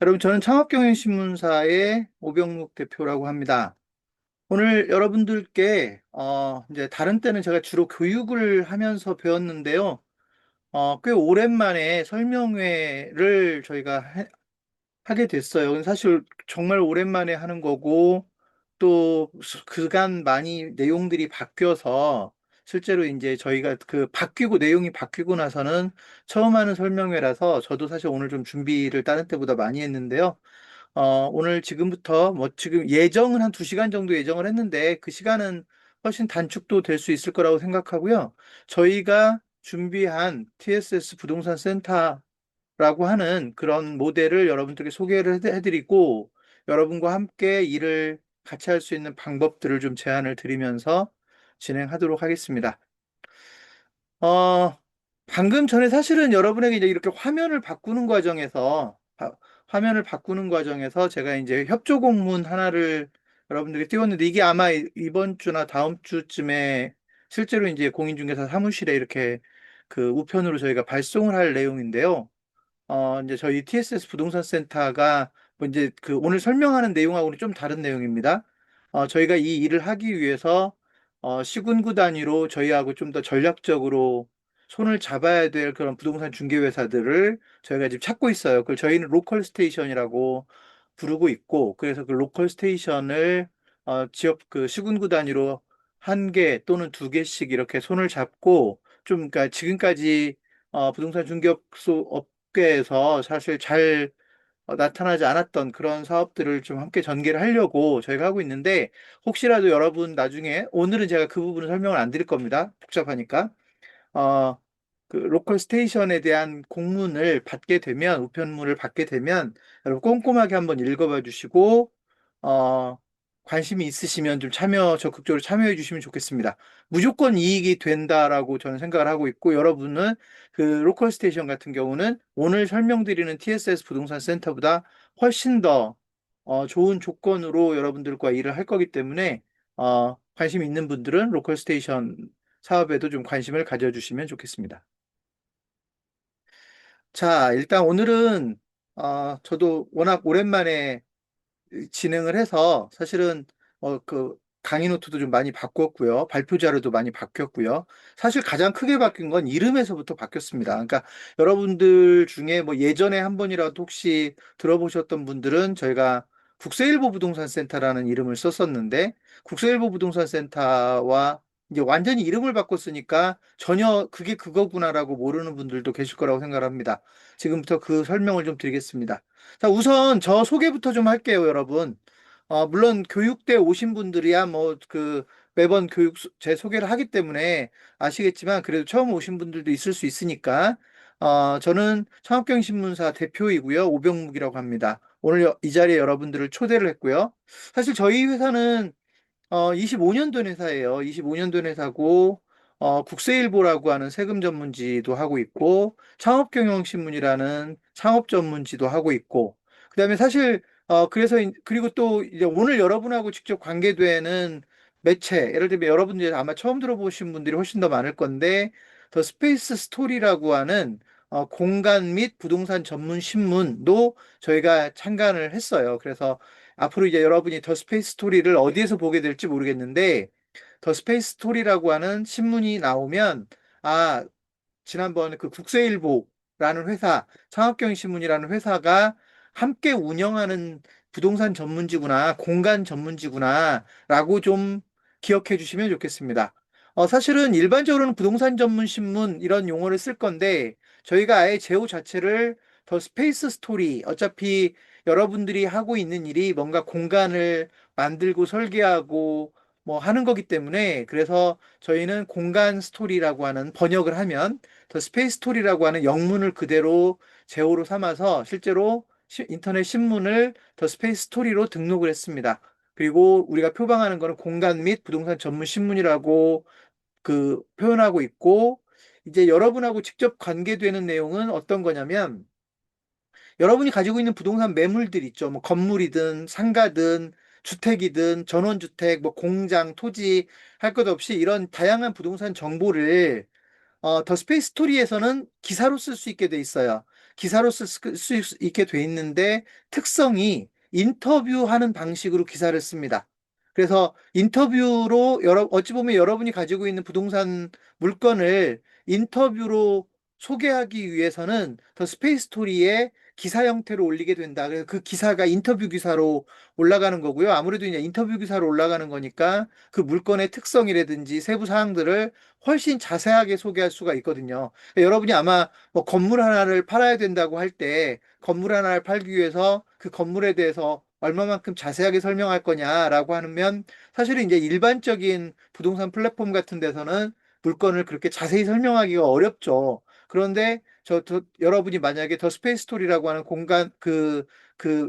여러분, 저는 창업경영신문사의 오병묵 대표라고 합니다. 오늘 여러분들께, 이제 다른 때는 제가 주로 교육을 하면서 배웠는데요. 꽤 오랜만에 설명회를 저희가 하게 됐어요. 근데 사실 정말 오랜만에 하는 거고, 또 그간 많이 내용들이 바뀌어서 실제로 이제 저희가 내용이 바뀌고 나서는 처음 하는 설명회라서 저도 사실 오늘 좀 준비를 다른 때보다 많이 했는데요. 오늘 지금부터 뭐 지금 예정은 한 2시간 정도 예정을 했는데 그 시간은 훨씬 단축도 될 수 있을 거라고 생각하고요. 저희가 준비한 TSS 부동산 센터라고 하는 그런 모델을 여러분들께 소개를 해드리고 여러분과 함께 일을 같이 할 수 있는 방법들을 좀 제안을 드리면서 진행하도록 하겠습니다. 어, 방금 전에 사실은 여러분에게 이제 이렇게 화면을 바꾸는 과정에서 제가 이제 협조 공문 하나를 여러분들께 띄웠는데 이게 아마 이번 주나 다음 주쯤에 실제로 이제 공인중개사 사무실에 이렇게 그 우편으로 저희가 발송을 할 내용인데요. 이제 저희 TSS 부동산 센터가 뭐 이제 그 오늘 설명하는 내용하고는 좀 다른 내용입니다. 저희가 이 일을 하기 위해서 시군구 단위로 저희하고 좀 더 전략적으로 손을 잡아야 될 그런 부동산 중개 회사들을 저희가 지금 찾고 있어요. 그걸 저희는 로컬 스테이션이라고 부르고 있고, 그래서 그 로컬 스테이션을 지역 그 시군구 단위로 한 개 또는 두 개씩 이렇게 손을 잡고 좀 그러니까 지금까지 부동산 중개업소 업계에서 사실 잘 나타나지 않았던 그런 사업들을 좀 함께 전개를 하려고 저희가 하고 있는데 혹시라도 여러분 나중에 오늘은 제가 그 부분을 설명을 안 드릴 겁니다. 복잡하니까. 어, 그 로컬 스테이션에 대한 공문을 받게 되면 우편물을 받게 되면 여러분 꼼꼼하게 한번 읽어봐 주시고 어, 관심이 있으시면 좀 적극적으로 참여해 주시면 좋겠습니다. 무조건 이익이 된다라고 저는 생각을 하고 있고 여러분은 그 로컬 스테이션 같은 경우는 오늘 설명드리는 TSS 부동산 센터보다 훨씬 더 좋은 조건으로 여러분들과 일을 할 거기 때문에 관심 있는 분들은 로컬 스테이션 사업에도 좀 관심을 가져주시면 좋겠습니다. 자, 일단 오늘은 저도 워낙 오랜만에 진행을 해서 사실은 그 강의 노트도 좀 많이 바꿨고요. 발표 자료도 많이 바뀌었고요. 사실 가장 크게 바뀐 건 이름에서부터 바뀌었습니다. 그러니까 여러분들 중에 뭐 예전에 한 번이라도 혹시 들어보셨던 분들은 저희가 국세일보 부동산 센터라는 이름을 썼었는데 국세일보 부동산 센터와 이제 완전히 이름을 바꿨으니까 전혀 그게 그거구나라고 모르는 분들도 계실 거라고 생각합니다. 지금부터 그 설명을 좀 드리겠습니다. 자, 우선 저 소개부터 좀 할게요, 여러분. 물론 교육대 오신 분들이야 뭐 그 매번 제 소개를 하기 때문에 아시겠지만 그래도 처음 오신 분들도 있을 수 있으니까 저는 창업경신문사 대표이고요. 오병묵이라고 합니다. 오늘 이 자리에 여러분들을 초대를 했고요. 사실 저희 회사는 25년 된 회사예요. 25년 된 회사고, 국세일보라고 하는 세금 전문지도 하고 있고, 창업경영신문이라는 창업 전문지도 하고 있고, 그 다음에 사실, 그리고 또 이제 오늘 여러분하고 직접 관계되는 매체, 예를 들면 여러분들이 아마 처음 들어보신 분들이 훨씬 더 많을 건데, 더 스페이스 스토리라고 하는 공간 및 부동산 전문 신문도 저희가 창간을 했어요. 그래서 앞으로 이제 여러분이 더 스페이스 스토리를 어디에서 보게 될지 모르겠는데, 더 스페이스 스토리라고 하는 신문이 나오면, 아, 지난번 그 국세일보라는 회사, 창업경신문이라는 회사가 함께 운영하는 부동산 전문지구나, 공간 전문지구나, 라고 좀 기억해 주시면 좋겠습니다. 사실은 일반적으로는 부동산 전문 신문 이런 용어를 쓸 건데, 저희가 아예 제호 자체를 더 스페이스 스토리, 어차피 여러분들이 하고 있는 일이 뭔가 공간을 만들고 설계하고 뭐 하는 거기 때문에, 그래서 저희는 공간 스토리라고 하는 번역을 하면 더 스페이스 스토리라고 하는 영문을 그대로 제호로 삼아서 실제로 인터넷 신문을 더 스페이스 스토리로 등록을 했습니다. 그리고 우리가 표방하는 것은 공간 및 부동산 전문 신문이라고 그 표현하고 있고, 이제 여러분하고 직접 관계되는 내용은 어떤 거냐면 여러분이 가지고 있는 부동산 매물들 있죠. 뭐 건물이든 상가든 주택이든 전원주택, 뭐 공장, 토지 할 것 없이 이런 다양한 부동산 정보를 더 스페이스 스토리에서는 기사로 쓸 수 있게 돼 있어요. 기사로 쓸 수 있게 돼 있는데 특성이 인터뷰하는 방식으로 기사를 씁니다. 그래서 인터뷰로 어찌 보면 여러분이 가지고 있는 부동산 물건을 인터뷰로 소개하기 위해서는 더 스페이스 스토리에 기사 형태로 올리게 된다. 그래서 그 기사가 인터뷰 기사로 올라가는 거고요. 아무래도 이제 인터뷰 기사로 올라가는 거니까 그 물건의 특성이라든지 세부 사항들을 훨씬 자세하게 소개할 수가 있거든요. 여러분이 아마 뭐 건물 하나를 팔아야 된다고 할 때 건물 하나를 팔기 위해서 그 건물에 대해서 얼마만큼 자세하게 설명할 거냐라고 하면 사실은 이제 일반적인 부동산 플랫폼 같은 데서는 물건을 그렇게 자세히 설명하기가 어렵죠. 그런데 여러분이 만약에 더 스페이스 스토리라고 하는 공간 그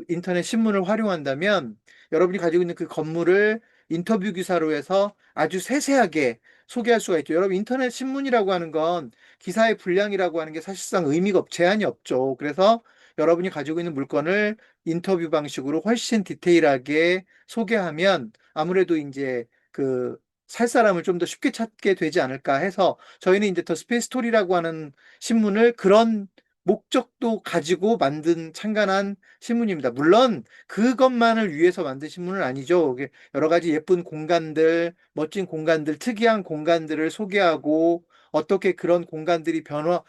인터넷 신문을 활용한다면 여러분이 가지고 있는 그 건물을 인터뷰 기사로 해서 아주 세세하게 소개할 수가 있죠. 여러분 인터넷 신문이라고 하는 건 기사의 분량이라고 하는 게 사실상 제한이 없죠. 그래서 여러분이 가지고 있는 물건을 인터뷰 방식으로 훨씬 디테일하게 소개하면 아무래도 이제 그 살 사람을 좀 더 쉽게 찾게 되지 않을까 해서 저희는 이제 더 스페이스 스토리라고 하는 신문을 그런 목적도 가지고 만든 창간한 신문입니다. 물론 그것만을 위해서 만든 신문은 아니죠. 여러 가지 예쁜 공간들, 멋진 공간들, 특이한 공간들을 소개하고 어떻게 그런 공간들이 변화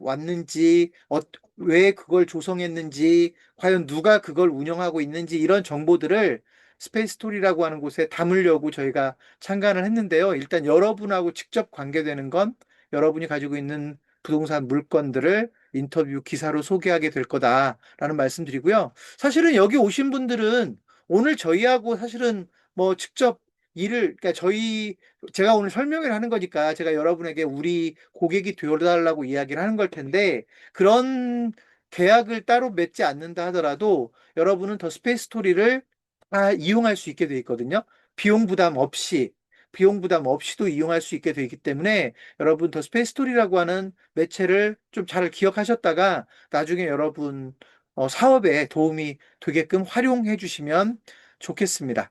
왔는지, 왜 그걸 조성했는지, 과연 누가 그걸 운영하고 있는지 이런 정보들을 스페이스 스토리라고 하는 곳에 담으려고 저희가 창간을 했는데요. 일단 여러분하고 직접 관계되는 건 여러분이 가지고 있는 부동산 물건들을 인터뷰 기사로 소개하게 될 거다라는 말씀드리고요. 사실은 여기 오신 분들은 오늘 저희하고 사실은 뭐 직접 그러니까 제가 오늘 설명을 하는 거니까 제가 여러분에게 우리 고객이 되어달라고 이야기를 하는 걸 텐데 그런 계약을 따로 맺지 않는다 하더라도 여러분은 더 스페이스 스토리를 다 이용할 수 있게 돼 있거든요. 비용 부담 없이. 비용 부담 없이도 이용할 수 있게 되기 때문에 여러분 더 스페이스 스토리라고 하는 매체를 좀 잘 기억하셨다가 나중에 여러분 사업에 도움이 되게끔 활용해 주시면 좋겠습니다.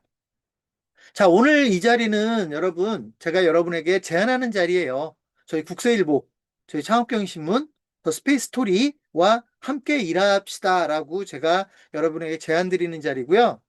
자, 오늘 이 자리는 여러분, 제가 여러분에게 제안하는 자리예요. 저희 국세일보, 저희 창업경신문, 더 스페이스 스토리와 함께 일합시다라고 제가 여러분에게 제안 드리는 자리고요.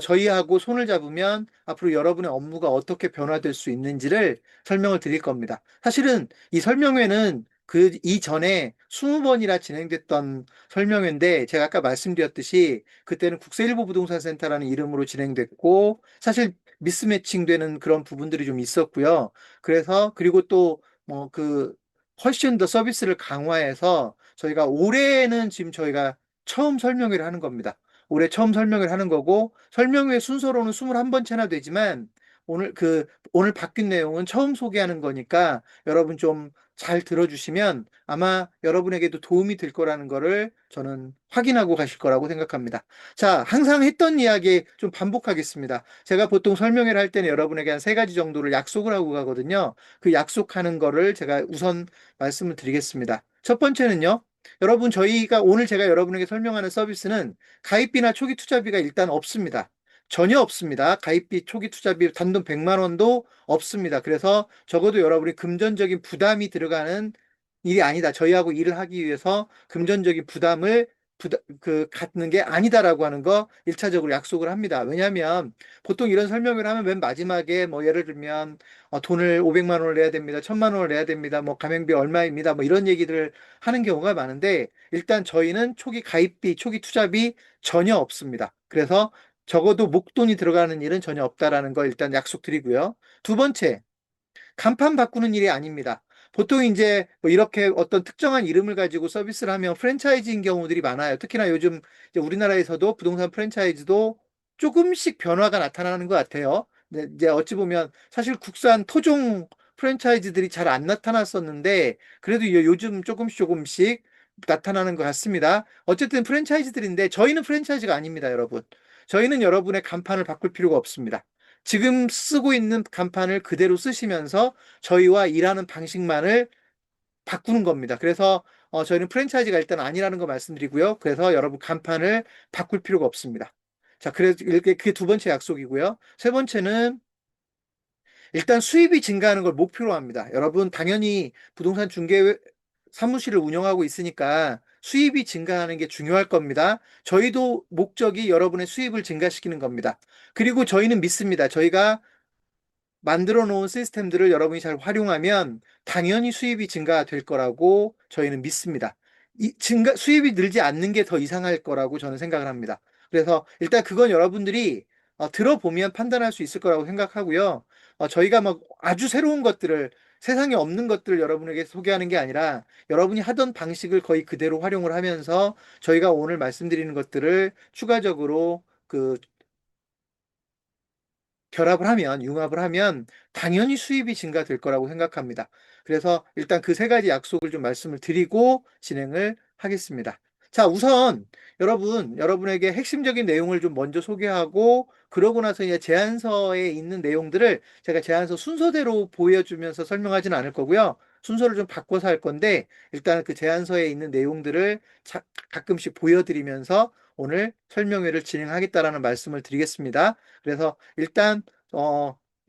저희하고 손을 잡으면 앞으로 여러분의 업무가 어떻게 변화될 수 있는지를 설명을 드릴 겁니다. 사실은 이 설명회는 그 이전에 20번이나 진행됐던 설명회인데 제가 아까 말씀드렸듯이 그때는 국세일보 부동산 센터라는 이름으로 진행됐고 사실 미스매칭 되는 그런 부분들이 좀 있었고요. 그래서 그리고 또 뭐 훨씬 더 서비스를 강화해서 저희가 올해는 지금 저희가 처음 설명회를 하는 겁니다. 올해 처음 설명회를 하는 거고 설명회 순서로는 21번째나 되지만 오늘 오늘 바뀐 내용은 처음 소개하는 거니까 여러분 좀 잘 들어주시면 아마 여러분에게도 도움이 될 거라는 거를 저는 확인하고 가실 거라고 생각합니다. 자, 항상 했던 이야기 좀 반복하겠습니다. 제가 보통 설명회를 할 때는 여러분에게 한 세 가지 정도를 약속을 하고 가거든요. 그 약속하는 거를 제가 우선 말씀을 드리겠습니다. 첫 번째는요. 여러분, 오늘 제가 여러분에게 설명하는 서비스는 가입비나 초기 투자비가 일단 없습니다. 전혀 없습니다. 가입비, 초기 투자비 단돈 100만 원도 없습니다. 그래서 적어도 여러분이 금전적인 부담이 들어가는 일이 아니다. 저희하고 일을 하기 위해서 금전적인 갖는 게 아니다라고 하는 거 1차적으로 약속을 합니다. 왜냐하면 보통 이런 설명을 하면 맨 마지막에 뭐 예를 들면 돈을 500만 원을 내야 됩니다. 1000만 원을 내야 됩니다. 뭐 가맹비 얼마입니다. 뭐 이런 얘기들을 하는 경우가 많은데 일단 저희는 초기 가입비, 초기 투자비 전혀 없습니다. 그래서 적어도 목돈이 들어가는 일은 전혀 없다라는 거 일단 약속드리고요. 두 번째, 간판 바꾸는 일이 아닙니다. 보통 이제 뭐 이렇게 어떤 특정한 이름을 가지고 서비스를 하면 프랜차이즈인 경우들이 많아요. 특히나 요즘 이제 우리나라에서도 부동산 프랜차이즈도 조금씩 변화가 나타나는 것 같아요. 근데 이제 어찌 보면 사실 국산 토종 프랜차이즈들이 잘 안 나타났었는데 그래도 요즘 조금씩 나타나는 것 같습니다. 어쨌든 프랜차이즈들인데 저희는 프랜차이즈가 아닙니다, 여러분. 저희는 여러분의 간판을 바꿀 필요가 없습니다. 지금 쓰고 있는 간판을 그대로 쓰시면서 저희와 일하는 방식만을 바꾸는 겁니다. 그래서 저희는 프랜차이즈가 일단 아니라는 거 말씀드리고요. 그래서 여러분 간판을 바꿀 필요가 없습니다. 자, 그래서 이렇게 그게 두 번째 약속이고요. 세 번째는 일단 수입이 증가하는 걸 목표로 합니다. 여러분 당연히 부동산 중개 사무실을 운영하고 있으니까 수입이 증가하는 게 중요할 겁니다. 저희도 목적이 여러분의 수입을 증가시키는 겁니다. 그리고 저희는 믿습니다. 저희가 만들어 놓은 시스템들을 여러분이 잘 활용하면 당연히 수입이 증가될 거라고 저희는 믿습니다. 수입이 늘지 않는 게 더 이상할 거라고 저는 생각을 합니다. 그래서 일단 그건 여러분들이 들어보면 판단할 수 있을 거라고 생각하고요. 저희가 막 아주 새로운 것들을 세상에 없는 것들을 여러분에게 소개하는 게 아니라 여러분이 하던 방식을 거의 그대로 활용을 하면서 저희가 오늘 말씀드리는 것들을 추가적으로 결합을 하면, 융합을 하면 당연히 수입이 증가될 거라고 생각합니다. 그래서 일단 그 세 가지 약속을 좀 말씀을 드리고 진행을 하겠습니다. 자, 우선 여러분에게 핵심적인 내용을 좀 먼저 소개하고 그러고 나서 이제 제안서에 있는 내용들을 제가 제안서 순서대로 보여주면서 설명하지는 않을 거고요. 순서를 좀 바꿔서 할 건데 일단 그 제안서에 있는 내용들을 가끔씩 보여드리면서 오늘 설명회를 진행하겠다라는 말씀을 드리겠습니다. 그래서 일단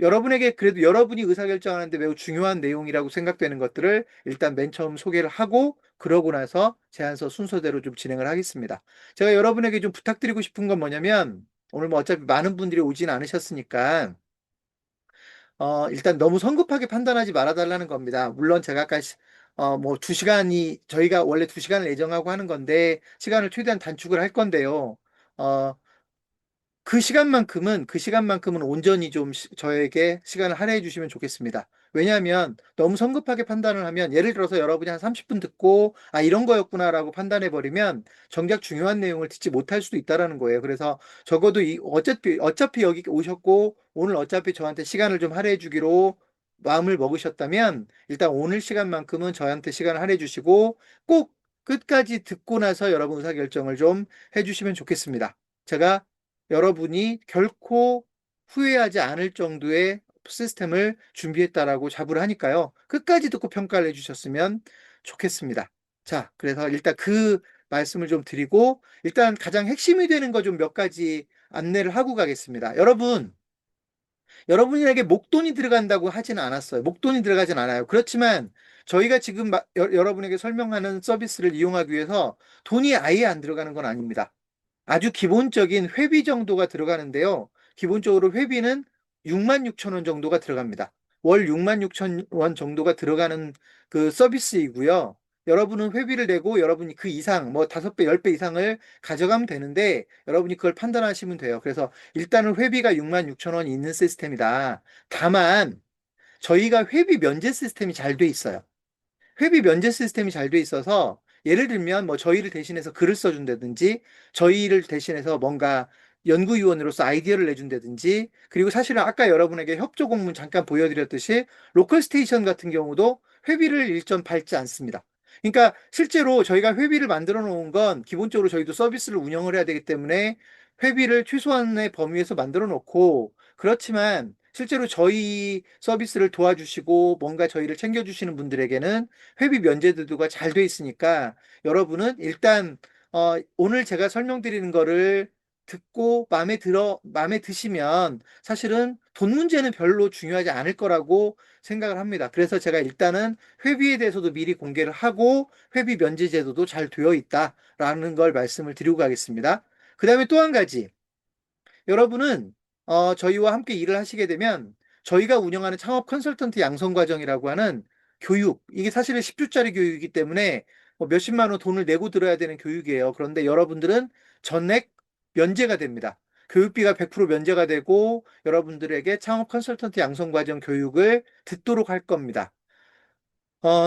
여러분에게 그래도 여러분이 의사결정하는데 매우 중요한 내용이라고 생각되는 것들을 일단 맨 처음 소개를 하고 그러고 나서 제안서 순서대로 좀 진행을 하겠습니다. 제가 여러분에게 좀 부탁드리고 싶은 건 뭐냐면 오늘 뭐 어차피 많은 분들이 오진 않으셨으니까 일단 너무 성급하게 판단하지 말아달라는 겁니다. 물론 제가 아까 뭐 2시간이 저희가 원래 2시간을 예정하고 하는 건데 시간을 최대한 단축을 할 건데요. 어, 그 시간만큼은 온전히 좀 저에게 시간을 할애해 주시면 좋겠습니다. 왜냐하면 너무 성급하게 판단을 하면 예를 들어서 여러분이 한 30분 듣고 이런 거였구나라고 판단해 버리면 정작 중요한 내용을 듣지 못할 수도 있다라는 거예요. 그래서 적어도 어차피 여기 오셨고 오늘 어차피 저한테 시간을 좀 할애해 주기로 마음을 먹으셨다면 일단 오늘 시간만큼은 저한테 시간을 할애해 주시고 꼭 끝까지 듣고 나서 여러분 의사결정을 좀 해주시면 좋겠습니다. 제가 여러분이 결코 후회하지 않을 정도의 시스템을 준비했다라고 자부를 하니까요. 끝까지 듣고 평가를 해주셨으면 좋겠습니다. 자, 그래서 일단 그 말씀을 좀 드리고 일단 가장 핵심이 되는 거 좀 몇 가지 안내를 하고 가겠습니다. 여러분에게 목돈이 들어간다고 하지는 않았어요. 목돈이 들어가진 않아요. 그렇지만 저희가 지금 여러분에게 설명하는 서비스를 이용하기 위해서 돈이 아예 안 들어가는 건 아닙니다. 아주 기본적인 회비 정도가 들어가는데요. 기본적으로 회비는 6만 6천 원 정도가 들어갑니다. 월 6만 6천 원 정도가 들어가는 그 서비스이고요. 여러분은 회비를 내고 여러분이 그 이상, 뭐 5배, 10배 이상을 가져가면 되는데 여러분이 그걸 판단하시면 돼요. 그래서 일단은 회비가 6만 6천 원이 있는 시스템이다. 다만 저희가 회비 면제 시스템이 잘 돼 있어요. 회비 면제 시스템이 잘 돼 있어서 예를 들면 뭐 저희를 대신해서 글을 써준다든지 저희를 대신해서 뭔가 연구위원으로서 아이디어를 내준다든지 그리고 사실은 아까 여러분에게 협조 공문 잠깐 보여드렸듯이 로컬 스테이션 같은 경우도 회비를 일전 밟지 않습니다. 그러니까 실제로 저희가 회비를 만들어 놓은 건 기본적으로 저희도 서비스를 운영을 해야 되기 때문에 회비를 최소한의 범위에서 만들어 놓고 그렇지만 실제로 저희 서비스를 도와주시고 뭔가 저희를 챙겨주시는 분들에게는 회비 면제 제도가 잘 돼 있으니까 여러분은 일단 오늘 제가 설명드리는 거를 듣고 마음에 드시면 사실은 돈 문제는 별로 중요하지 않을 거라고 생각을 합니다. 그래서 제가 일단은 회비에 대해서도 미리 공개를 하고 회비 면제 제도도 잘 되어 있다라는 걸 말씀을 드리고 가겠습니다. 그 다음에 또 한 가지. 여러분은 저희와 함께 일을 하시게 되면 저희가 운영하는 창업 컨설턴트 양성 과정이라고 하는 교육, 이게 사실은 10주짜리 교육이기 때문에 뭐 몇십만 원 돈을 내고 들어야 되는 교육이에요. 그런데 여러분들은 전액 면제가 됩니다. 교육비가 100% 면제가 되고 여러분들에게 창업 컨설턴트 양성 과정 교육을 듣도록 할 겁니다.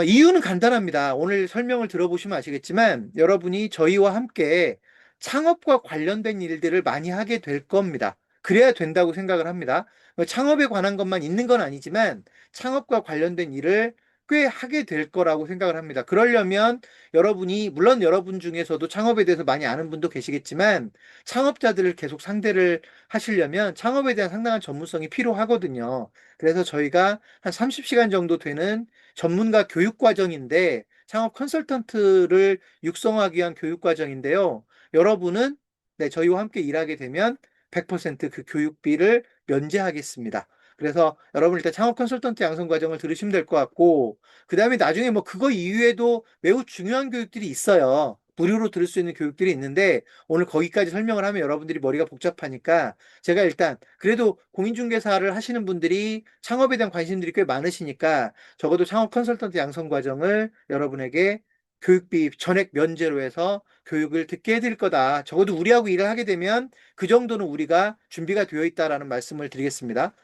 이유는 간단합니다. 오늘 설명을 들어보시면 아시겠지만 여러분이 저희와 함께 창업과 관련된 일들을 많이 하게 될 겁니다. 그래야 된다고 생각을 합니다. 창업에 관한 것만 있는 건 아니지만 창업과 관련된 일을 꽤 하게 될 거라고 생각을 합니다. 그러려면 물론 여러분 중에서도 창업에 대해서 많이 아는 분도 계시겠지만 창업자들을 계속 상대를 하시려면 창업에 대한 상당한 전문성이 필요하거든요. 그래서 저희가 한 30시간 정도 되는 전문가 교육 과정인데 창업 컨설턴트를 육성하기 위한 교육 과정인데요. 여러분은 저희와 함께 일하게 되면 100%그 교육비를 면제하겠습니다. 그래서 여러분 일단 창업 컨설턴트 양성 과정을 들으시면 될 것 같고 그 다음에 나중에 뭐 그거 이후에도 매우 중요한 교육들이 있어요. 무료로 들을 수 있는 교육들이 있는데 오늘 거기까지 설명을 하면 여러분들이 머리가 복잡하니까 제가 일단 그래도 공인중개사를 하시는 분들이 창업에 대한 관심들이 꽤 많으시니까 적어도 창업 컨설턴트 양성 과정을 여러분에게 교육비 전액 면제로 해서 교육을 듣게 해드릴 거다. 적어도 우리하고 일을 하게 되면 그 정도는 우리가 준비가 되어 있다라는 말씀을 드리겠습니다.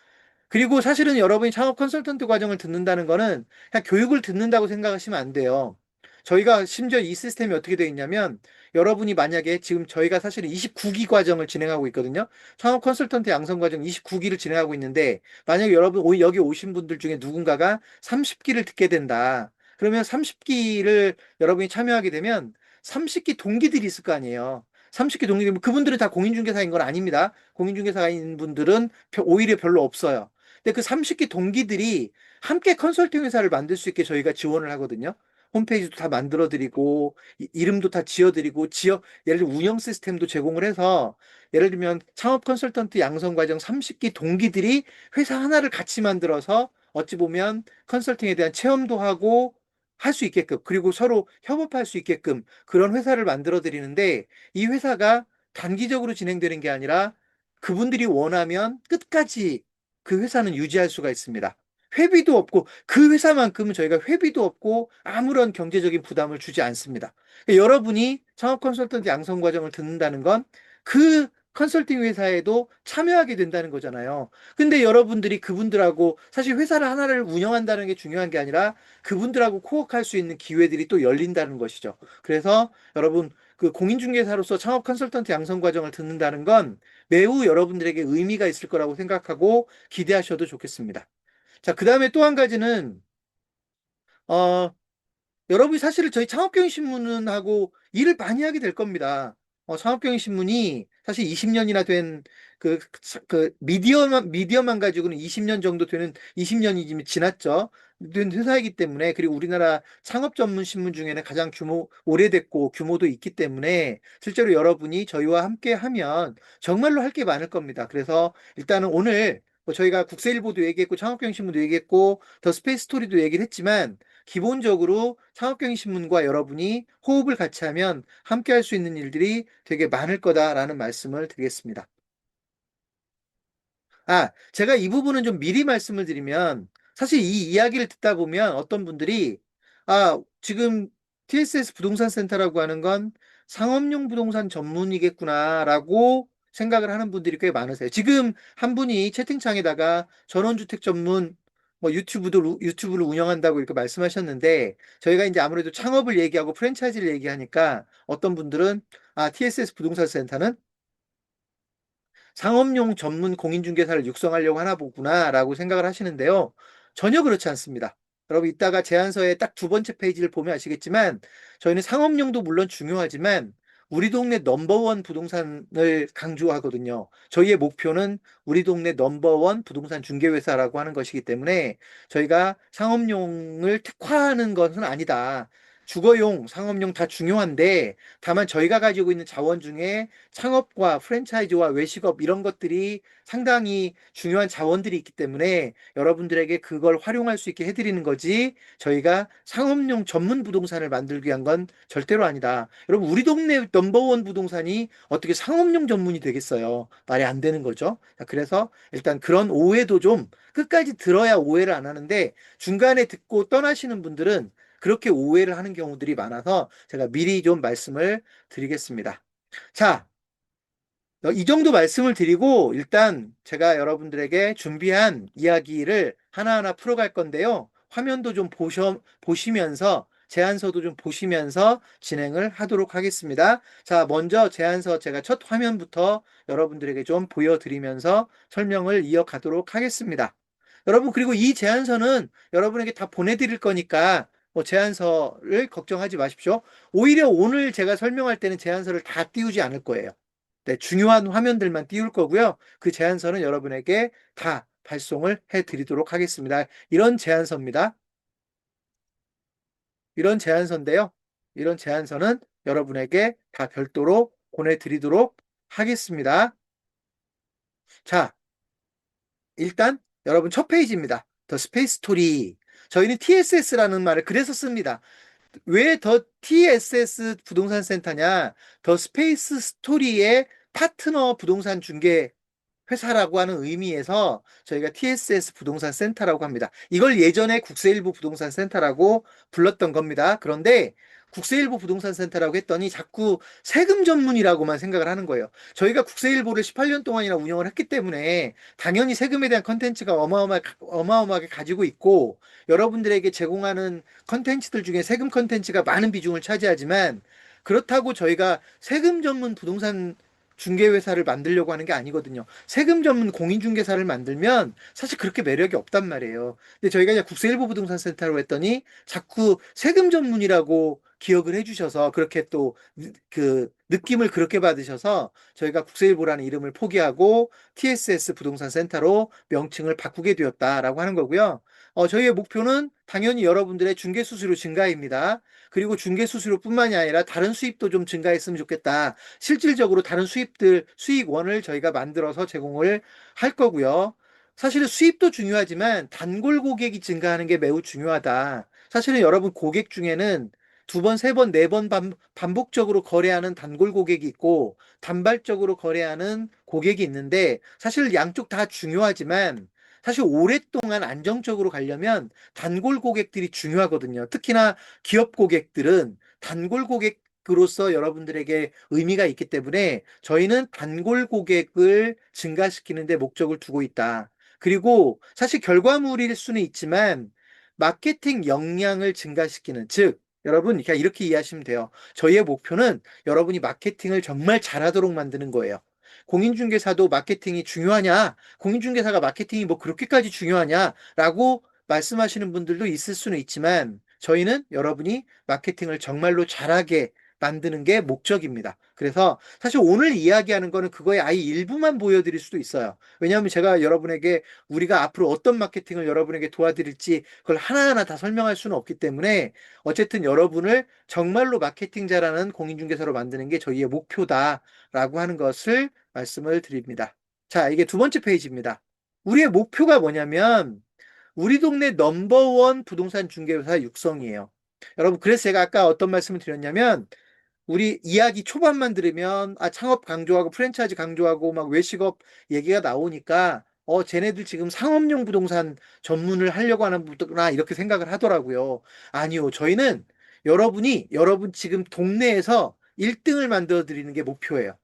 그리고 사실은 여러분이 창업 컨설턴트 과정을 듣는다는 거는 그냥 교육을 듣는다고 생각하시면 안 돼요. 저희가 심지어 이 시스템이 어떻게 되어 있냐면 여러분이 만약에 지금 저희가 사실은 29기 과정을 진행하고 있거든요. 창업 컨설턴트 양성 과정 29기를 진행하고 있는데 만약에 여러분 여기 오신 분들 중에 누군가가 30기를 듣게 된다. 그러면 30기를 여러분이 참여하게 되면 30기 동기들이 있을 거 아니에요. 30기 동기들, 그분들은 다 공인중개사인 건 아닙니다. 공인중개사인 분들은 오히려 별로 없어요. 근데 그 30기 동기들이 함께 컨설팅 회사를 만들 수 있게 저희가 지원을 하거든요. 홈페이지도 다 만들어드리고, 이름도 다 지어드리고, 예를 들면 운영 시스템도 제공을 해서, 예를 들면 창업 컨설턴트 양성 과정 30기 동기들이 회사 하나를 같이 만들어서 어찌 보면 컨설팅에 대한 체험도 하고 할 수 있게끔, 그리고 서로 협업할 수 있게끔 그런 회사를 만들어 드리는데, 이 회사가 단기적으로 진행되는 게 아니라 그분들이 원하면 끝까지 그 회사는 유지할 수가 있습니다. 회비도 없고 그 회사만큼은 저희가 회비도 없고 아무런 경제적인 부담을 주지 않습니다. 여러분이 창업 컨설턴트 양성 과정을 듣는다는 건 그 컨설팅 회사에도 참여하게 된다는 거잖아요. 근데 여러분들이 그분들하고 사실 회사를 하나를 운영한다는 게 중요한 게 아니라 그분들하고 코워크할 수 있는 기회들이 또 열린다는 것이죠. 그래서 여러분 그 공인중개사로서 창업 컨설턴트 양성 과정을 듣는다는 건 매우 여러분들에게 의미가 있을 거라고 생각하고 기대하셔도 좋겠습니다. 자, 그 다음에 또 한 가지는, 어, 여러분이 사실은 저희 창업경영신문하고 일을 많이 하게 될 겁니다. 창업경영신문이 사실 20년이나 된 미디어만 가지고는 20년 정도 되는, 20년이 이미 지났죠. 된 회사이기 때문에, 그리고 우리나라 창업 전문 신문 중에는 가장 오래됐고 규모도 있기 때문에 실제로 여러분이 저희와 함께 하면 정말로 할 게 많을 겁니다. 그래서 일단은 오늘 뭐 저희가 국세일보도 얘기했고 창업경영신문도 얘기했고 더 스페이스 스토리도 얘기를 했지만 기본적으로 창업경영신문과 여러분이 호흡을 같이 하면 함께 할 수 있는 일들이 되게 많을 거다라는 말씀을 드리겠습니다. 제가 이 부분은 좀 미리 말씀을 드리면, 사실 이 이야기를 듣다 보면 어떤 분들이, 지금 TSS 부동산 센터라고 하는 건 상업용 부동산 전문이겠구나라고 생각을 하는 분들이 꽤 많으세요. 지금 한 분이 채팅창에다가 전원주택 전문 뭐 유튜브를 운영한다고 이렇게 말씀하셨는데, 저희가 이제 아무래도 창업을 얘기하고 프랜차이즈를 얘기하니까 어떤 분들은, TSS 부동산 센터는 상업용 전문 공인중개사를 육성하려고 하나 보구나라고 생각을 하시는데요. 전혀 그렇지 않습니다. 여러분 이따가 제안서의 딱 두 번째 페이지를 보면 아시겠지만 저희는 상업용도 물론 중요하지만 우리 동네 넘버원 부동산을 강조하거든요. 저희의 목표는 우리 동네 넘버원 부동산 중개회사라고 하는 것이기 때문에 저희가 상업용을 특화하는 것은 아니다. 주거용, 상업용 다 중요한데 다만 저희가 가지고 있는 자원 중에 창업과 프랜차이즈와 외식업 이런 것들이 상당히 중요한 자원들이 있기 때문에 여러분들에게 그걸 활용할 수 있게 해드리는 거지 저희가 상업용 전문 부동산을 만들기 위한 건 절대로 아니다. 여러분 우리 동네 넘버원 부동산이 어떻게 상업용 전문이 되겠어요? 말이 안 되는 거죠. 그래서 일단 그런 오해도 좀 끝까지 들어야 오해를 안 하는데 중간에 듣고 떠나시는 분들은 그렇게 오해를 하는 경우들이 많아서 제가 미리 좀 말씀을 드리겠습니다. 자, 이 정도 말씀을 드리고 일단 제가 여러분들에게 준비한 이야기를 하나하나 풀어갈 건데요. 화면도 좀 보시면서 제안서도 좀 보시면서 진행을 하도록 하겠습니다. 자, 먼저 제안서 제가 첫 화면부터 여러분들에게 좀 보여드리면서 설명을 이어가도록 하겠습니다. 여러분, 그리고 이 제안서는 여러분에게 다 보내드릴 거니까 뭐 제안서를 걱정하지 마십시오. 오히려 오늘 제가 설명할 때는 제안서를 다 띄우지 않을 거예요. 네, 중요한 화면들만 띄울 거고요. 그 제안서는 여러분에게 다 발송을 해 드리도록 하겠습니다. 이런 제안서입니다. 이런 제안서인데요. 이런 제안서는 여러분에게 다 별도로 보내드리도록 하겠습니다. 자, 일단 여러분 첫 페이지입니다. 더 스페이스 스토리. 저희는 TSS라는 말을 그래서 씁니다. 왜 더 TSS 부동산 센터냐? 더 스페이스 스토리의 파트너 부동산 중개 회사라고 하는 의미에서 저희가 TSS 부동산 센터라고 합니다. 이걸 예전에 국세일보 부동산 센터라고 불렀던 겁니다. 그런데 국세일보 부동산 센터라고 했더니 자꾸 세금 전문이라고만 생각을 하는 거예요. 저희가 국세일보를 18년 동안이나 운영을 했기 때문에 당연히 세금에 대한 컨텐츠가 어마어마하게 가지고 있고 여러분들에게 제공하는 컨텐츠들 중에 세금 컨텐츠가 많은 비중을 차지하지만 그렇다고 저희가 세금 전문 부동산 중개회사를 만들려고 하는 게 아니거든요. 세금 전문 공인중개사를 만들면 사실 그렇게 매력이 없단 말이에요. 근데 저희가 이제 국세일보 부동산 센터로 했더니 자꾸 세금 전문이라고 기억을 해주셔서 그렇게 또 그 느낌을 그렇게 받으셔서 저희가 국세일보라는 이름을 포기하고 TSS 부동산 센터로 명칭을 바꾸게 되었다라고 하는 거고요. 저희의 목표는 당연히 여러분들의 중개 수수료 증가입니다. 그리고 중개 수수료뿐만이 아니라 다른 수입도 좀 증가했으면 좋겠다. 실질적으로 다른 수익원을 저희가 만들어서 제공을 할 거고요. 사실은 수입도 중요하지만 단골 고객이 증가하는 게 매우 중요하다. 사실은 여러분 고객 중에는 두 번, 세 번, 네 번 반복적으로 거래하는 단골 고객이 있고 단발적으로 거래하는 고객이 있는데 사실 양쪽 다 중요하지만 사실 오랫동안 안정적으로 가려면 단골 고객들이 중요하거든요. 특히나 기업 고객들은 단골 고객으로서 여러분들에게 의미가 있기 때문에 저희는 단골 고객을 증가시키는 데 목적을 두고 있다. 그리고 사실 결과물일 수는 있지만 마케팅 역량을 증가시키는, 즉 여러분 그냥 이렇게 이해하시면 돼요. 저희의 목표는 여러분이 마케팅을 정말 잘하도록 만드는 거예요. 공인중개사도 마케팅이 중요하냐? 공인중개사가 마케팅이 뭐 그렇게까지 중요하냐라고 말씀하시는 분들도 있을 수는 있지만 저희는 여러분이 마케팅을 정말로 잘하게 만드는 게 목적입니다. 그래서 사실 오늘 이야기하는 거는 그거의 아예 일부만 보여드릴 수도 있어요. 왜냐하면 제가 여러분에게 우리가 앞으로 어떤 마케팅을 여러분에게 도와드릴지 그걸 하나하나 다 설명할 수는 없기 때문에 어쨌든 여러분을 정말로 마케팅 잘하는 공인중개사로 만드는 게 저희의 목표다라고 하는 것을 말씀을 드립니다. 자, 이게 두 번째 페이지입니다. 우리의 목표가 뭐냐면 우리 동네 넘버원 부동산 중개회사 육성이에요. 여러분, 그래서 제가 아까 어떤 말씀을 드렸냐면 우리 이야기 초반만 들으면 창업 강조하고 프랜차이즈 강조하고 막 외식업 얘기가 나오니까 쟤네들 지금 상업용 부동산 전문을 하려고 하는 분구나 이렇게 생각을 하더라고요. 아니요. 저희는 여러분 지금 동네에서 1등을 만들어 드리는 게 목표예요.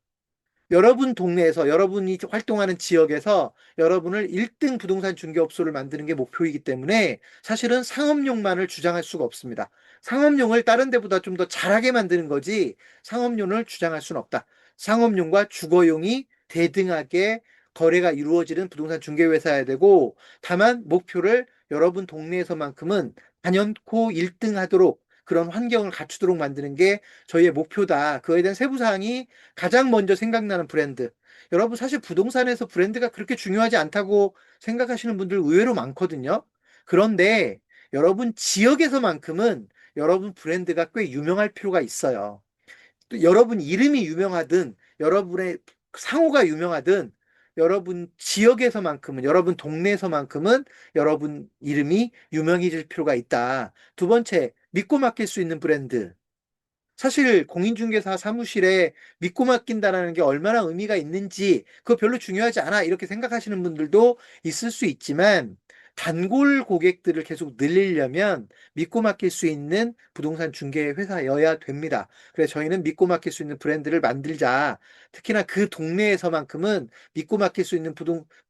여러분 동네에서 여러분이 활동하는 지역에서 여러분을 1등 부동산 중개업소를 만드는 게 목표이기 때문에 사실은 상업용만을 주장할 수가 없습니다. 상업용을 다른 데보다 좀 더 잘하게 만드는 거지 상업용을 주장할 수는 없다. 상업용과 주거용이 대등하게 거래가 이루어지는 부동산 중개회사여야 되고 다만 목표를 여러분 동네에서만큼은 단연코 1등 하도록 그런 환경을 갖추도록 만드는 게 저희의 목표다. 그거에 대한 세부 사항이 가장 먼저 생각나는 브랜드. 여러분, 사실 부동산에서 브랜드가 그렇게 중요하지 않다고 생각하시는 분들 의외로 많거든요. 그런데 여러분 지역에서만큼은 여러분 브랜드가 꽤 유명할 필요가 있어요. 또 여러분 이름이 유명하든 여러분의 상호가 유명하든 여러분 지역에서만큼은 여러분 동네에서만큼은 여러분 이름이 유명해질 필요가 있다. 두 번째, 믿고 맡길 수 있는 브랜드. 사실 공인중개사 사무실에 믿고 맡긴다라는 게 얼마나 의미가 있는지 그거 별로 중요하지 않아 이렇게 생각하시는 분들도 있을 수 있지만 단골 고객들을 계속 늘리려면 믿고 맡길 수 있는 부동산 중개 회사여야 됩니다. 그래서 저희는 믿고 맡길 수 있는 브랜드를 만들자. 특히나 그 동네에서만큼은 믿고 맡길 수 있는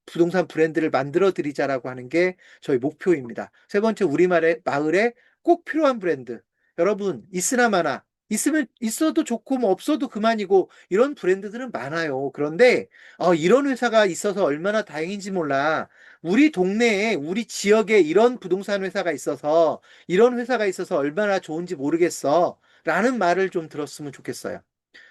부동산 브랜드를 만들어 드리자라고 하는 게 저희 목표입니다. 세 번째, 우리말의 마을에 꼭 필요한 브랜드. 여러분, 있으나 마나 있으면 있어도 좋고 뭐 없어도 그만이고 이런 브랜드들은 많아요. 그런데 이런 회사가 있어서 얼마나 다행인지 몰라. 우리 동네에 우리 지역에 이런 부동산 회사가 있어서 이런 회사가 있어서 얼마나 좋은지 모르겠어. 라는 말을 좀 들었으면 좋겠어요.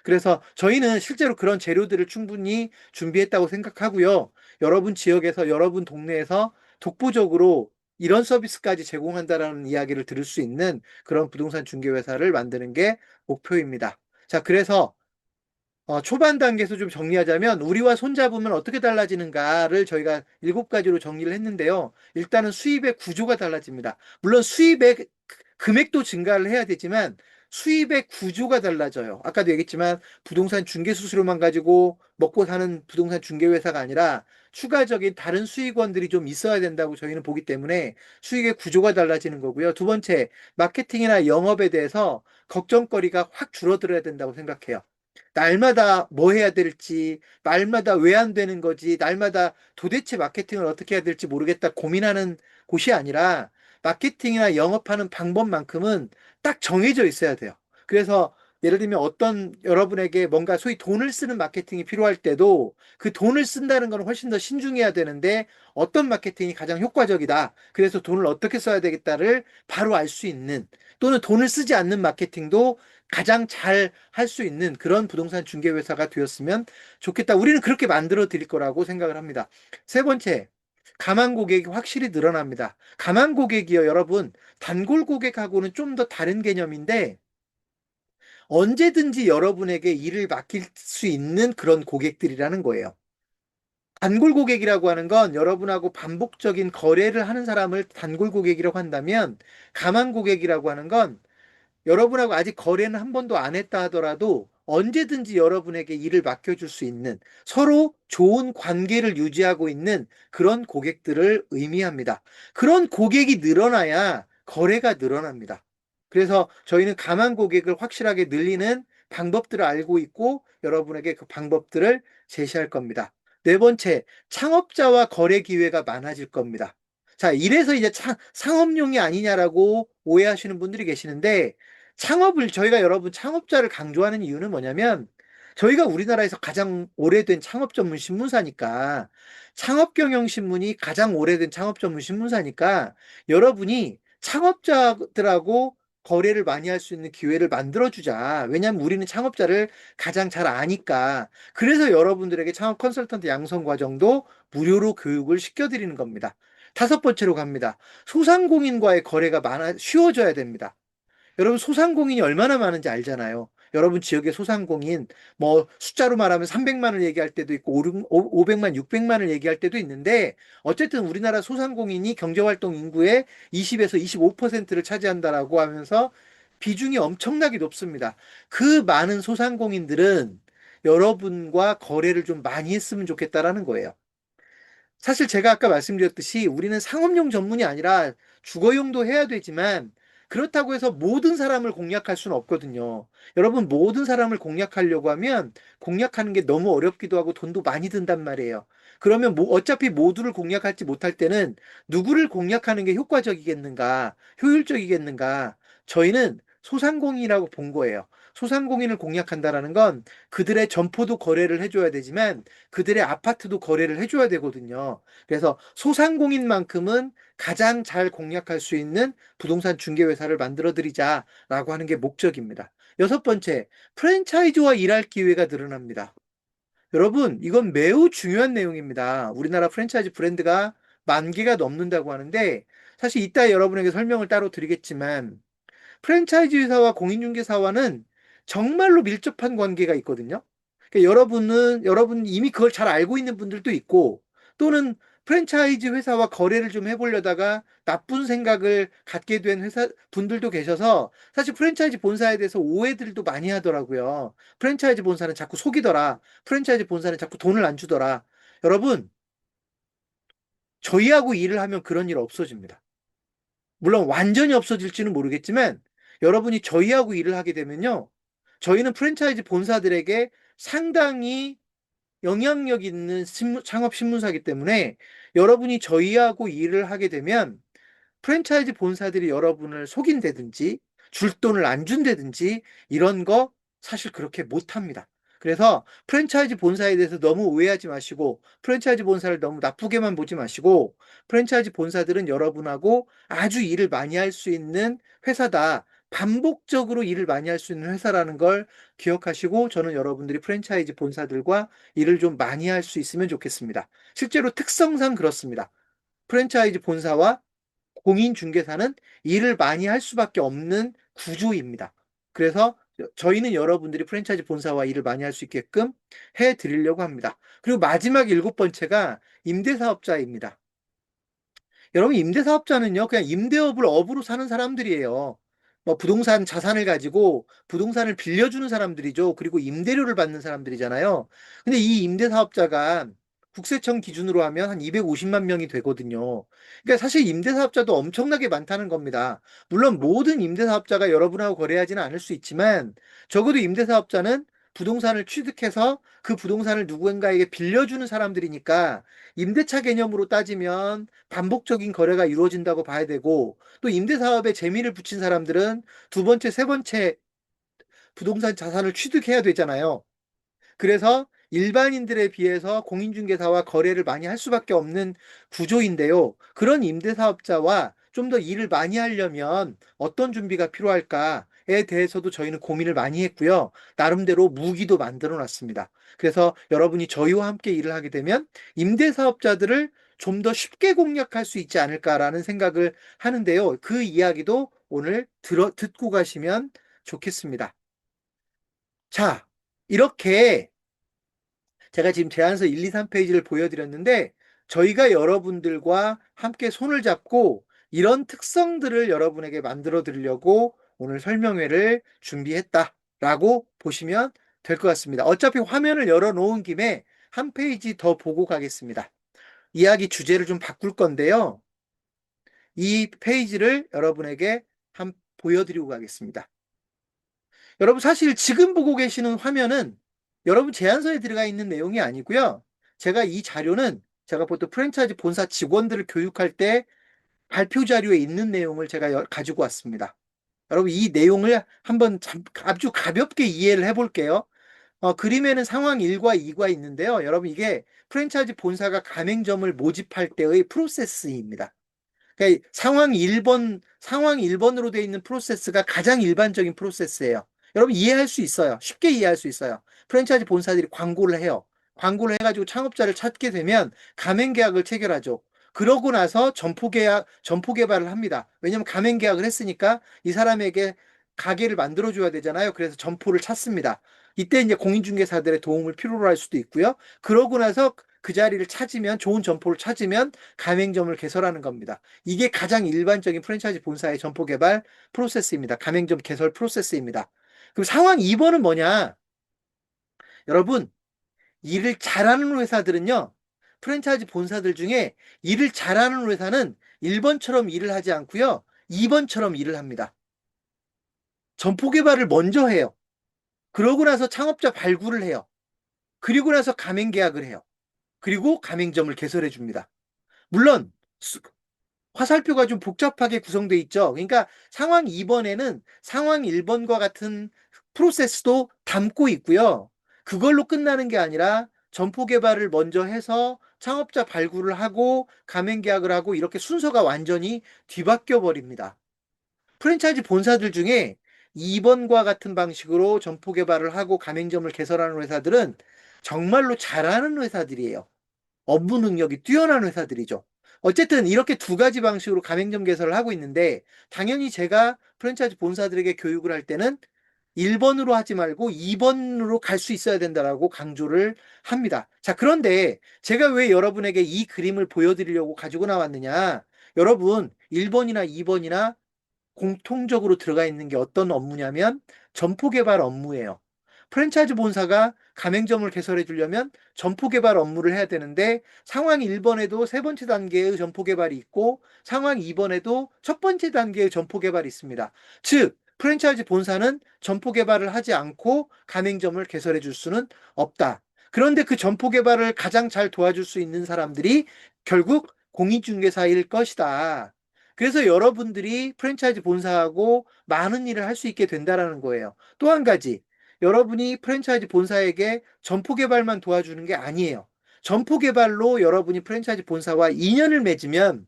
그래서 저희는 실제로 그런 재료들을 충분히 준비했다고 생각하고요. 여러분 지역에서 여러분 동네에서 독보적으로 이런 서비스까지 제공한다라는 이야기를 들을 수 있는 그런 부동산 중개회사를 만드는 게 목표입니다. 자, 그래서 초반 단계에서 좀 정리하자면 우리와 손잡으면 어떻게 달라지는가를 저희가 7가지로 정리를 했는데요. 일단은 수입의 구조가 달라집니다. 물론 수입의 금액도 증가를 해야 되지만 수입의 구조가 달라져요. 아까도 얘기했지만 부동산 중개 수수료만 가지고 먹고 사는 부동산 중개 회사가 아니라 추가적인 다른 수익원들이 좀 있어야 된다고 저희는 보기 때문에 수익의 구조가 달라지는 거고요. 두 번째, 마케팅이나 영업에 대해서 걱정거리가 확 줄어들어야 된다고 생각해요. 날마다 뭐 해야 될지, 날마다 왜 안 되는 거지, 날마다 도대체 마케팅을 어떻게 해야 될지 모르겠다 고민하는 곳이 아니라 마케팅이나 영업하는 방법만큼은 딱 정해져 있어야 돼요. 그래서 예를 들면 어떤 여러분에게 뭔가 소위 돈을 쓰는 마케팅이 필요할 때도 그 돈을 쓴다는 건 훨씬 더 신중해야 되는데 어떤 마케팅이 가장 효과적이다. 그래서 돈을 어떻게 써야 되겠다를 바로 알 수 있는 또는 돈을 쓰지 않는 마케팅도 가장 잘 할 수 있는 그런 부동산 중개 회사가 되었으면 좋겠다. 우리는 그렇게 만들어 드릴 거라고 생각을 합니다. 세 번째, 가망 고객이 확실히 늘어납니다. 가망 고객이요, 여러분. 단골 고객하고는 좀 더 다른 개념인데 언제든지 여러분에게 일을 맡길 수 있는 그런 고객들이라는 거예요. 단골 고객이라고 하는 건 여러분하고 반복적인 거래를 하는 사람을 단골 고객이라고 한다면 가망 고객이라고 하는 건 여러분하고 아직 거래는 한 번도 안 했다 하더라도 언제든지 여러분에게 일을 맡겨줄 수 있는 서로 좋은 관계를 유지하고 있는 그런 고객들을 의미합니다. 그런 고객이 늘어나야 거래가 늘어납니다. 그래서 저희는 가만 고객을 확실하게 늘리는 방법들을 알고 있고 여러분에게 그 방법들을 제시할 겁니다. 네 번째, 창업자와 거래 기회가 많아질 겁니다. 자, 이래서 이제 상업용이 아니냐라고 오해하시는 분들이 계시는데 창업을 저희가 여러분 창업자를 강조하는 이유는 뭐냐면 저희가 우리나라에서 가장 오래된 창업 전문 신문사니까 창업 경영 신문이 가장 오래된 창업 전문 신문사니까 여러분이 창업자들하고 거래를 많이 할 수 있는 기회를 만들어주자. 왜냐하면 우리는 창업자를 가장 잘 아니까. 그래서 여러분들에게 창업 컨설턴트 양성 과정도 무료로 교육을 시켜드리는 겁니다. 다섯 번째로 갑니다. 소상공인과의 거래가 쉬워져야 됩니다. 여러분 소상공인이 얼마나 많은지 알잖아요. 여러분 지역의 소상공인 뭐 숫자로 말하면 300만을 얘기할 때도 있고 500만, 600만을 얘기할 때도 있는데 어쨌든 우리나라 소상공인이 경제활동 인구의 20에서 25%를 차지한다라고 하면서 비중이 엄청나게 높습니다. 그 많은 소상공인들은 여러분과 거래를 좀 많이 했으면 좋겠다라는 거예요. 사실 제가 아까 말씀드렸듯이 우리는 상업용 전문이 아니라 주거용도 해야 되지만 그렇다고 해서 모든 사람을 공략할 수는 없거든요. 여러분, 모든 사람을 공략하려고 하면 공략하는 게 너무 어렵기도 하고 돈도 많이 든단 말이에요. 그러면 어차피 모두를 공략할지 못할 때는 누구를 공략하는 게 효과적이겠는가, 효율적이겠는가. 저희는 소상공인이라고 본 거예요. 소상공인을 공략한다라는 건 그들의 점포도 거래를 해줘야 되지만 그들의 아파트도 거래를 해줘야 되거든요. 그래서 소상공인만큼은 가장 잘 공략할 수 있는 부동산 중개회사를 만들어 드리자라고 하는 게 목적입니다. 여섯 번째, 프랜차이즈와 일할 기회가 늘어납니다. 여러분, 이건 매우 중요한 내용입니다. 우리나라 프랜차이즈 브랜드가 10,000개가 넘는다고 하는데 사실 이따 여러분에게 설명을 따로 드리겠지만 프랜차이즈 회사와 공인중개사와는 정말로 밀접한 관계가 있거든요. 그러니까 여러분 이미 그걸 잘 알고 있는 분들도 있고, 또는 프랜차이즈 회사와 거래를 좀 해보려다가 나쁜 생각을 갖게 된 회사 분들도 계셔서 사실 프랜차이즈 본사에 대해서 오해들도 많이 하더라고요. 프랜차이즈 본사는 자꾸 속이더라. 프랜차이즈 본사는 자꾸 돈을 안 주더라. 여러분, 저희하고 일을 하면 그런 일 없어집니다. 물론 완전히 없어질지는 모르겠지만 여러분이 저희하고 일을 하게 되면요. 저희는 프랜차이즈 본사들에게 상당히 영향력 있는 창업 신문사이기 때문에 여러분이 저희하고 일을 하게 되면 프랜차이즈 본사들이 여러분을 속인다든지 줄 돈을 안 준다든지 이런 거 사실 그렇게 못합니다. 그래서 프랜차이즈 본사에 대해서 너무 오해하지 마시고 프랜차이즈 본사를 너무 나쁘게만 보지 마시고 프랜차이즈 본사들은 여러분하고 아주 일을 많이 할 수 있는 회사다. 반복적으로 일을 많이 할 수 있는 회사라는 걸 기억하시고 저는 여러분들이 프랜차이즈 본사들과 일을 좀 많이 할 수 있으면 좋겠습니다. 실제로 특성상 그렇습니다. 프랜차이즈 본사와 공인중개사는 일을 많이 할 수밖에 없는 구조입니다. 그래서 저희는 여러분들이 프랜차이즈 본사와 일을 많이 할 수 있게끔 해 드리려고 합니다. 그리고 마지막 일곱 번째가 임대사업자입니다. 여러분, 임대사업자는요, 그냥 임대업을 업으로 사는 사람들이에요. 뭐 부동산 자산을 가지고 부동산을 빌려주는 사람들이죠. 그리고 임대료를 받는 사람들이잖아요. 근데 이 임대사업자가 국세청 기준으로 하면 한 250만 명이 되거든요. 그러니까 사실 임대사업자도 엄청나게 많다는 겁니다. 물론 모든 임대사업자가 여러분하고 거래하지는 않을 수 있지만 적어도 임대사업자는 부동산을 취득해서 그 부동산을 누군가에게 빌려주는 사람들이니까 임대차 개념으로 따지면 반복적인 거래가 이루어진다고 봐야 되고 또 임대사업에 재미를 붙인 사람들은 두 번째, 세 번째 부동산 자산을 취득해야 되잖아요. 그래서 일반인들에 비해서 공인중개사와 거래를 많이 할 수밖에 없는 구조인데요. 그런 임대사업자와 좀 더 일을 많이 하려면 어떤 준비가 필요할까에 대해서도 저희는 고민을 많이 했고요. 나름대로 무기도 만들어 놨습니다. 그래서 여러분이 저희와 함께 일을 하게 되면 임대사업자들을 좀 더 쉽게 공략할 수 있지 않을까라는 생각을 하는데요. 그 이야기도 오늘 듣고 가시면 좋겠습니다. 자, 이렇게 제가 지금 제안서 1, 2, 3페이지를 보여드렸는데 저희가 여러분들과 함께 손을 잡고 이런 특성들을 여러분에게 만들어 드리려고 오늘 설명회를 준비했다라고 보시면 될 것 같습니다. 어차피 화면을 열어놓은 김에 한 페이지 더 보고 가겠습니다. 이야기 주제를 좀 바꿀 건데요. 이 페이지를 여러분에게 보여드리고 가겠습니다. 여러분 사실 지금 보고 계시는 화면은 여러분 제안서에 들어가 있는 내용이 아니고요. 제가 이 자료는 제가 보통 프랜차이즈 본사 직원들을 교육할 때 발표 자료에 있는 내용을 제가 가지고 왔습니다. 여러분 이 내용을 한번 아주 가볍게 이해를 해볼게요. 그림에는 상황 1과 2가 있는데요. 여러분 이게 프랜차이즈 본사가 가맹점을 모집할 때의 프로세스입니다. 그러니까 상황 1번으로 되어 있는 프로세스가 가장 일반적인 프로세스예요. 여러분 이해할 수 있어요. 쉽게 이해할 수 있어요. 프랜차이즈 본사들이 광고를 해요. 광고를 해가지고 창업자를 찾게 되면 가맹 계약을 체결하죠. 그러고 나서 점포 개발을 합니다. 왜냐하면 가맹 계약을 했으니까 이 사람에게 가게를 만들어줘야 되잖아요. 그래서 점포를 찾습니다. 이때 이제 공인중개사들의 도움을 필요로 할 수도 있고요. 그러고 나서 그 자리를 찾으면 좋은 점포를 찾으면 가맹점을 개설하는 겁니다. 이게 가장 일반적인 프랜차이즈 본사의 점포 개발 프로세스입니다. 가맹점 개설 프로세스입니다. 그럼 상황 2번은 뭐냐? 여러분, 일을 잘하는 회사들은요, 프랜차이즈 본사들 중에 일을 잘하는 회사는 1번처럼 일을 하지 않고요, 2번처럼 일을 합니다. 점포 개발을 먼저 해요. 그러고 나서 창업자 발굴을 해요. 그리고 나서 가맹 계약을 해요. 그리고 가맹점을 개설해 줍니다. 물론 화살표가 좀 복잡하게 구성되어 있죠. 그러니까 상황 2번에는 상황 1번과 같은 프로세스도 담고 있고요. 그걸로 끝나는 게 아니라 점포 개발을 먼저 해서 창업자 발굴을 하고 가맹 계약을 하고 이렇게 순서가 완전히 뒤바뀌어 버립니다. 프랜차이즈 본사들 중에 2번과 같은 방식으로 점포 개발을 하고 가맹점을 개설하는 회사들은 정말로 잘하는 회사들이에요. 업무 능력이 뛰어난 회사들이죠. 어쨌든 이렇게 두 가지 방식으로 가맹점 개설을 하고 있는데 당연히 제가 프랜차이즈 본사들에게 교육을 할 때는 1번으로 하지 말고 2번으로 갈 수 있어야 된다라고 강조를 합니다. 자, 그런데 제가 왜 여러분에게 이 그림을 보여드리려고 가지고 나왔느냐? 여러분, 1번이나 2번이나 공통적으로 들어가 있는 게 어떤 업무냐면 점포 개발 업무예요. 프랜차이즈 본사가 가맹점을 개설해 주려면 점포 개발 업무를 해야 되는데 상황 1번에도 세 번째 단계의 점포 개발이 있고 상황 2번에도 첫 번째 단계의 점포 개발이 있습니다. 즉, 프랜차이즈 본사는 점포 개발을 하지 않고 가맹점을 개설해 줄 수는 없다. 그런데 그 점포 개발을 가장 잘 도와줄 수 있는 사람들이 결국 공인중개사일 것이다. 그래서 여러분들이 프랜차이즈 본사하고 많은 일을 할 수 있게 된다라는 거예요. 또 한 가지, 여러분이 프랜차이즈 본사에게 점포 개발만 도와주는 게 아니에요. 점포 개발로 여러분이 프랜차이즈 본사와 인연을 맺으면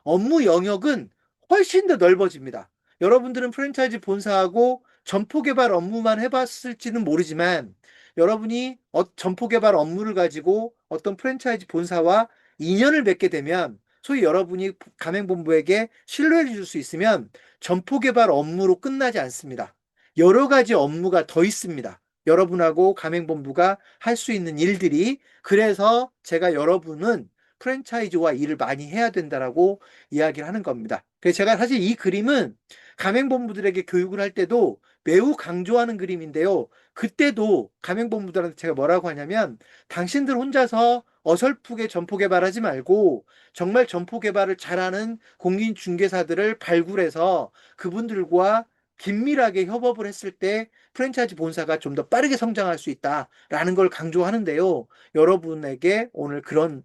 업무 영역은 훨씬 더 넓어집니다. 여러분들은 프랜차이즈 본사하고 점포 개발 업무만 해봤을지는 모르지만 여러분이 점포 개발 업무를 가지고 어떤 프랜차이즈 본사와 인연을 맺게 되면 소위 여러분이 가맹본부에게 신뢰해 줄 수 있으면 점포 개발 업무로 끝나지 않습니다. 여러 가지 업무가 더 있습니다. 여러분하고 가맹본부가 할 수 있는 일들이. 그래서 제가 여러분은 프랜차이즈와 일을 많이 해야 된다라고 이야기를 하는 겁니다. 그래서 제가 사실 이 그림은 가맹본부들에게 교육을 할 때도 매우 강조하는 그림인데요. 그때도 가맹본부들한테 제가 뭐라고 하냐면 당신들 혼자서 어설프게 점포 개발하지 말고 정말 점포 개발을 잘하는 공인중개사들을 발굴해서 그분들과 긴밀하게 협업을 했을 때 프랜차이즈 본사가 좀 더 빠르게 성장할 수 있다라는 걸 강조하는데요. 여러분에게 오늘 그런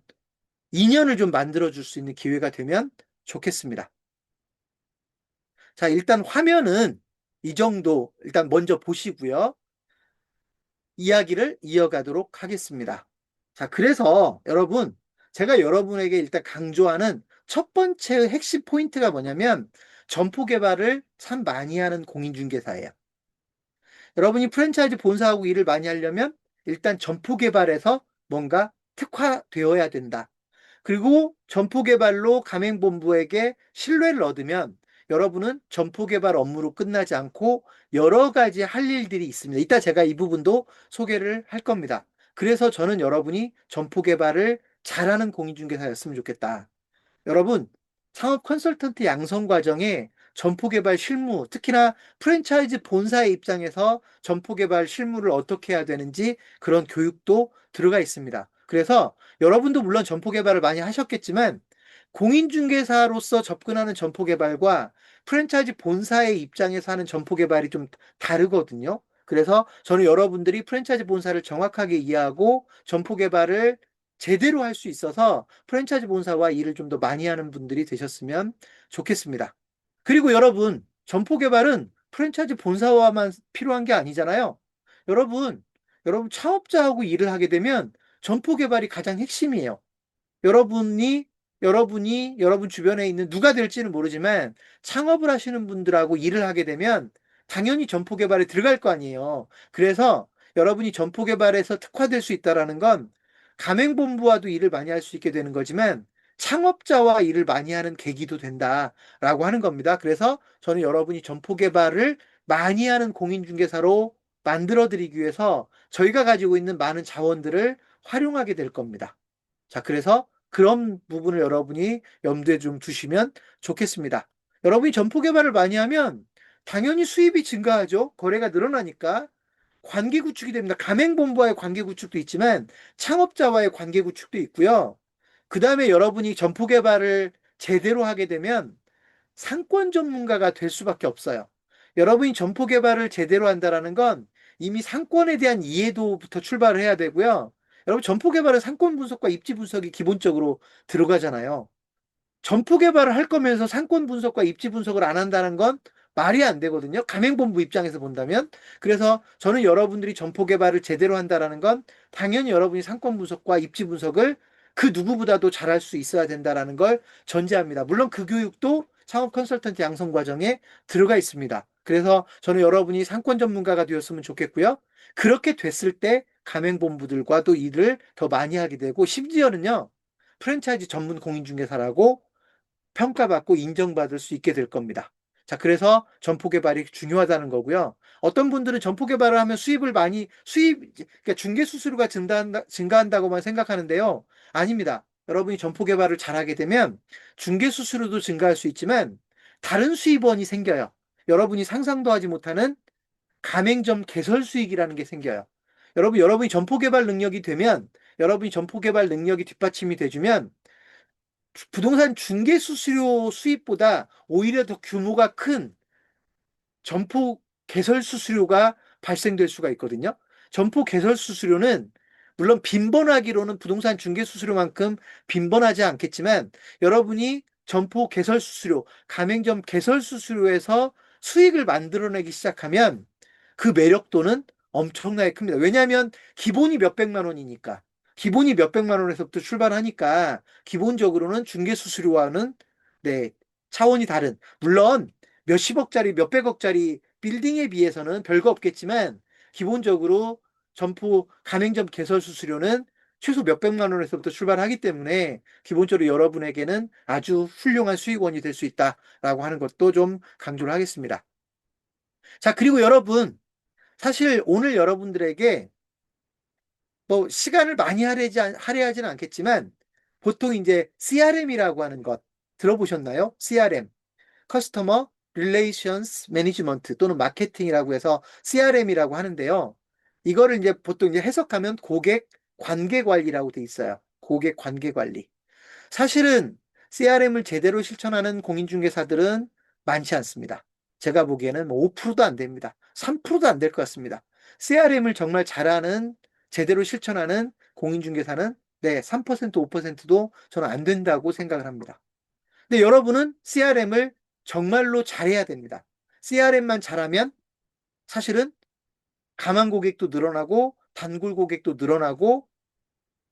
인연을 좀 만들어줄 수 있는 기회가 되면 좋겠습니다. 자, 일단 화면은 이 정도 일단 먼저 보시고요. 이야기를 이어가도록 하겠습니다. 자, 그래서 여러분, 제가 여러분에게 일단 강조하는 첫 번째 핵심 포인트가 뭐냐면 점포 개발을 참 많이 하는 공인중개사예요. 여러분이 프랜차이즈 본사하고 일을 많이 하려면 일단 점포 개발에서 뭔가 특화되어야 된다. 그리고 점포 개발로 가맹본부에게 신뢰를 얻으면 여러분은 점포 개발 업무로 끝나지 않고 여러 가지 할 일들이 있습니다. 이따 제가 이 부분도 소개를 할 겁니다. 그래서 저는 여러분이 점포 개발을 잘하는 공인중개사였으면 좋겠다. 여러분, 창업 컨설턴트 양성 과정에 점포 개발 실무, 특히나 프랜차이즈 본사의 입장에서 점포 개발 실무를 어떻게 해야 되는지 그런 교육도 들어가 있습니다. 그래서 여러분도 물론 점포 개발을 많이 하셨겠지만 공인중개사로서 접근하는 점포 개발과 프랜차이즈 본사의 입장에서 하는 점포 개발이 좀 다르거든요. 그래서 저는 여러분들이 프랜차이즈 본사를 정확하게 이해하고 점포 개발을 제대로 할 수 있어서 프랜차이즈 본사와 일을 좀 더 많이 하는 분들이 되셨으면 좋겠습니다. 그리고 여러분, 점포 개발은 프랜차이즈 본사와만 필요한 게 아니잖아요. 여러분, 여러분 창업자하고 일을 하게 되면 점포 개발이 가장 핵심이에요. 여러분이 여러분 주변에 있는 누가 될지는 모르지만 창업을 하시는 분들하고 일을 하게 되면 당연히 점포 개발에 들어갈 거 아니에요. 그래서 여러분이 점포 개발에서 특화될 수 있다라는 건 가맹본부와도 일을 많이 할 수 있게 되는 거지만 창업자와 일을 많이 하는 계기도 된다라고 하는 겁니다. 그래서 저는 여러분이 점포 개발을 많이 하는 공인중개사로 만들어 드리기 위해서 저희가 가지고 있는 많은 자원들을 활용하게 될 겁니다. 자, 그래서 그런 부분을 여러분이 염두에 좀 두시면 좋겠습니다. 여러분이 점포 개발을 많이 하면 당연히 수입이 증가하죠. 거래가 늘어나니까. 관계 구축이 됩니다. 가맹본부와의 관계 구축도 있지만 창업자와의 관계 구축도 있고요. 그 다음에 여러분이 점포 개발을 제대로 하게 되면 상권 전문가가 될 수밖에 없어요. 여러분이 점포 개발을 제대로 한다라는 건 이미 상권에 대한 이해도부터 출발을 해야 되고요. 여러분 점포 개발은 상권 분석과 입지 분석이 기본적으로 들어가잖아요. 점포 개발을 할 거면서 상권 분석과 입지 분석을 안 한다는 건 말이 안 되거든요. 가맹본부 입장에서 본다면. 그래서 저는 여러분들이 점포 개발을 제대로 한다라는 건 당연히 여러분이 상권 분석과 입지 분석을 그 누구보다도 잘할 수 있어야 된다라는 걸 전제합니다. 물론 그 교육도 창업 컨설턴트 양성 과정에 들어가 있습니다. 그래서 저는 여러분이 상권 전문가가 되었으면 좋겠고요. 그렇게 됐을 때 가맹본부들과도 일을 더 많이 하게 되고 심지어는요. 프랜차이즈 전문 공인중개사라고 평가받고 인정받을 수 있게 될 겁니다. 자, 그래서 점포 개발이 중요하다는 거고요. 어떤 분들은 점포 개발을 하면 그러니까 중개 수수료가 증가한다고만 생각하는데요. 아닙니다. 여러분이 점포 개발을 잘하게 되면 중개 수수료도 증가할 수 있지만 다른 수입원이 생겨요. 여러분이 상상도 하지 못하는 가맹점 개설 수익이라는 게 생겨요. 여러분이 점포 개발 능력이 되면 여러분이 점포 개발 능력이 뒷받침이 돼주면 부동산 중개 수수료 수입보다 오히려 더 규모가 큰 점포 개설 수수료가 발생될 수가 있거든요. 점포 개설 수수료는 물론 빈번하기로는 부동산 중개 수수료만큼 빈번하지 않겠지만 여러분이 점포 개설 수수료, 가맹점 개설 수수료에서 수익을 만들어내기 시작하면 그 매력도는 엄청나게 큽니다. 왜냐하면 기본이 몇백만 원이니까. 기본이 몇백만 원에서부터 출발하니까 기본적으로는 중개 수수료와는 네, 차원이 다른. 물론 몇십억짜리, 몇백억짜리 빌딩에 비해서는 별거 없겠지만 기본적으로 점포 가맹점 개설 수수료는 최소 몇백만 원에서부터 출발하기 때문에 기본적으로 여러분에게는 아주 훌륭한 수익원이 될 수 있다라고 하는 것도 좀 강조를 하겠습니다. 자, 그리고 여러분, 사실 오늘 여러분들에게 뭐 시간을 많이 할애하지는 않겠지만 보통 이제 CRM이라고 하는 것 들어보셨나요? CRM. 커스터머 Relations Management 또는 마케팅이라고 해서 CRM이라고 하는데요. 이거를 이제 보통 이제 해석하면 고객 관계 관리라고 돼 있어요. 고객 관계 관리. 사실은 CRM을 제대로 실천하는 공인중개사들은 많지 않습니다. 제가 보기에는 뭐 5%도 안 됩니다. 3%도 안 될 것 같습니다. CRM을 정말 잘하는, 제대로 실천하는 공인중개사는 네, 3%, 5%도 저는 안 된다고 생각을 합니다. 근데 여러분은 CRM을 정말로 잘해야 됩니다. CRM만 잘하면 사실은 가망 고객도 늘어나고 단골 고객도 늘어나고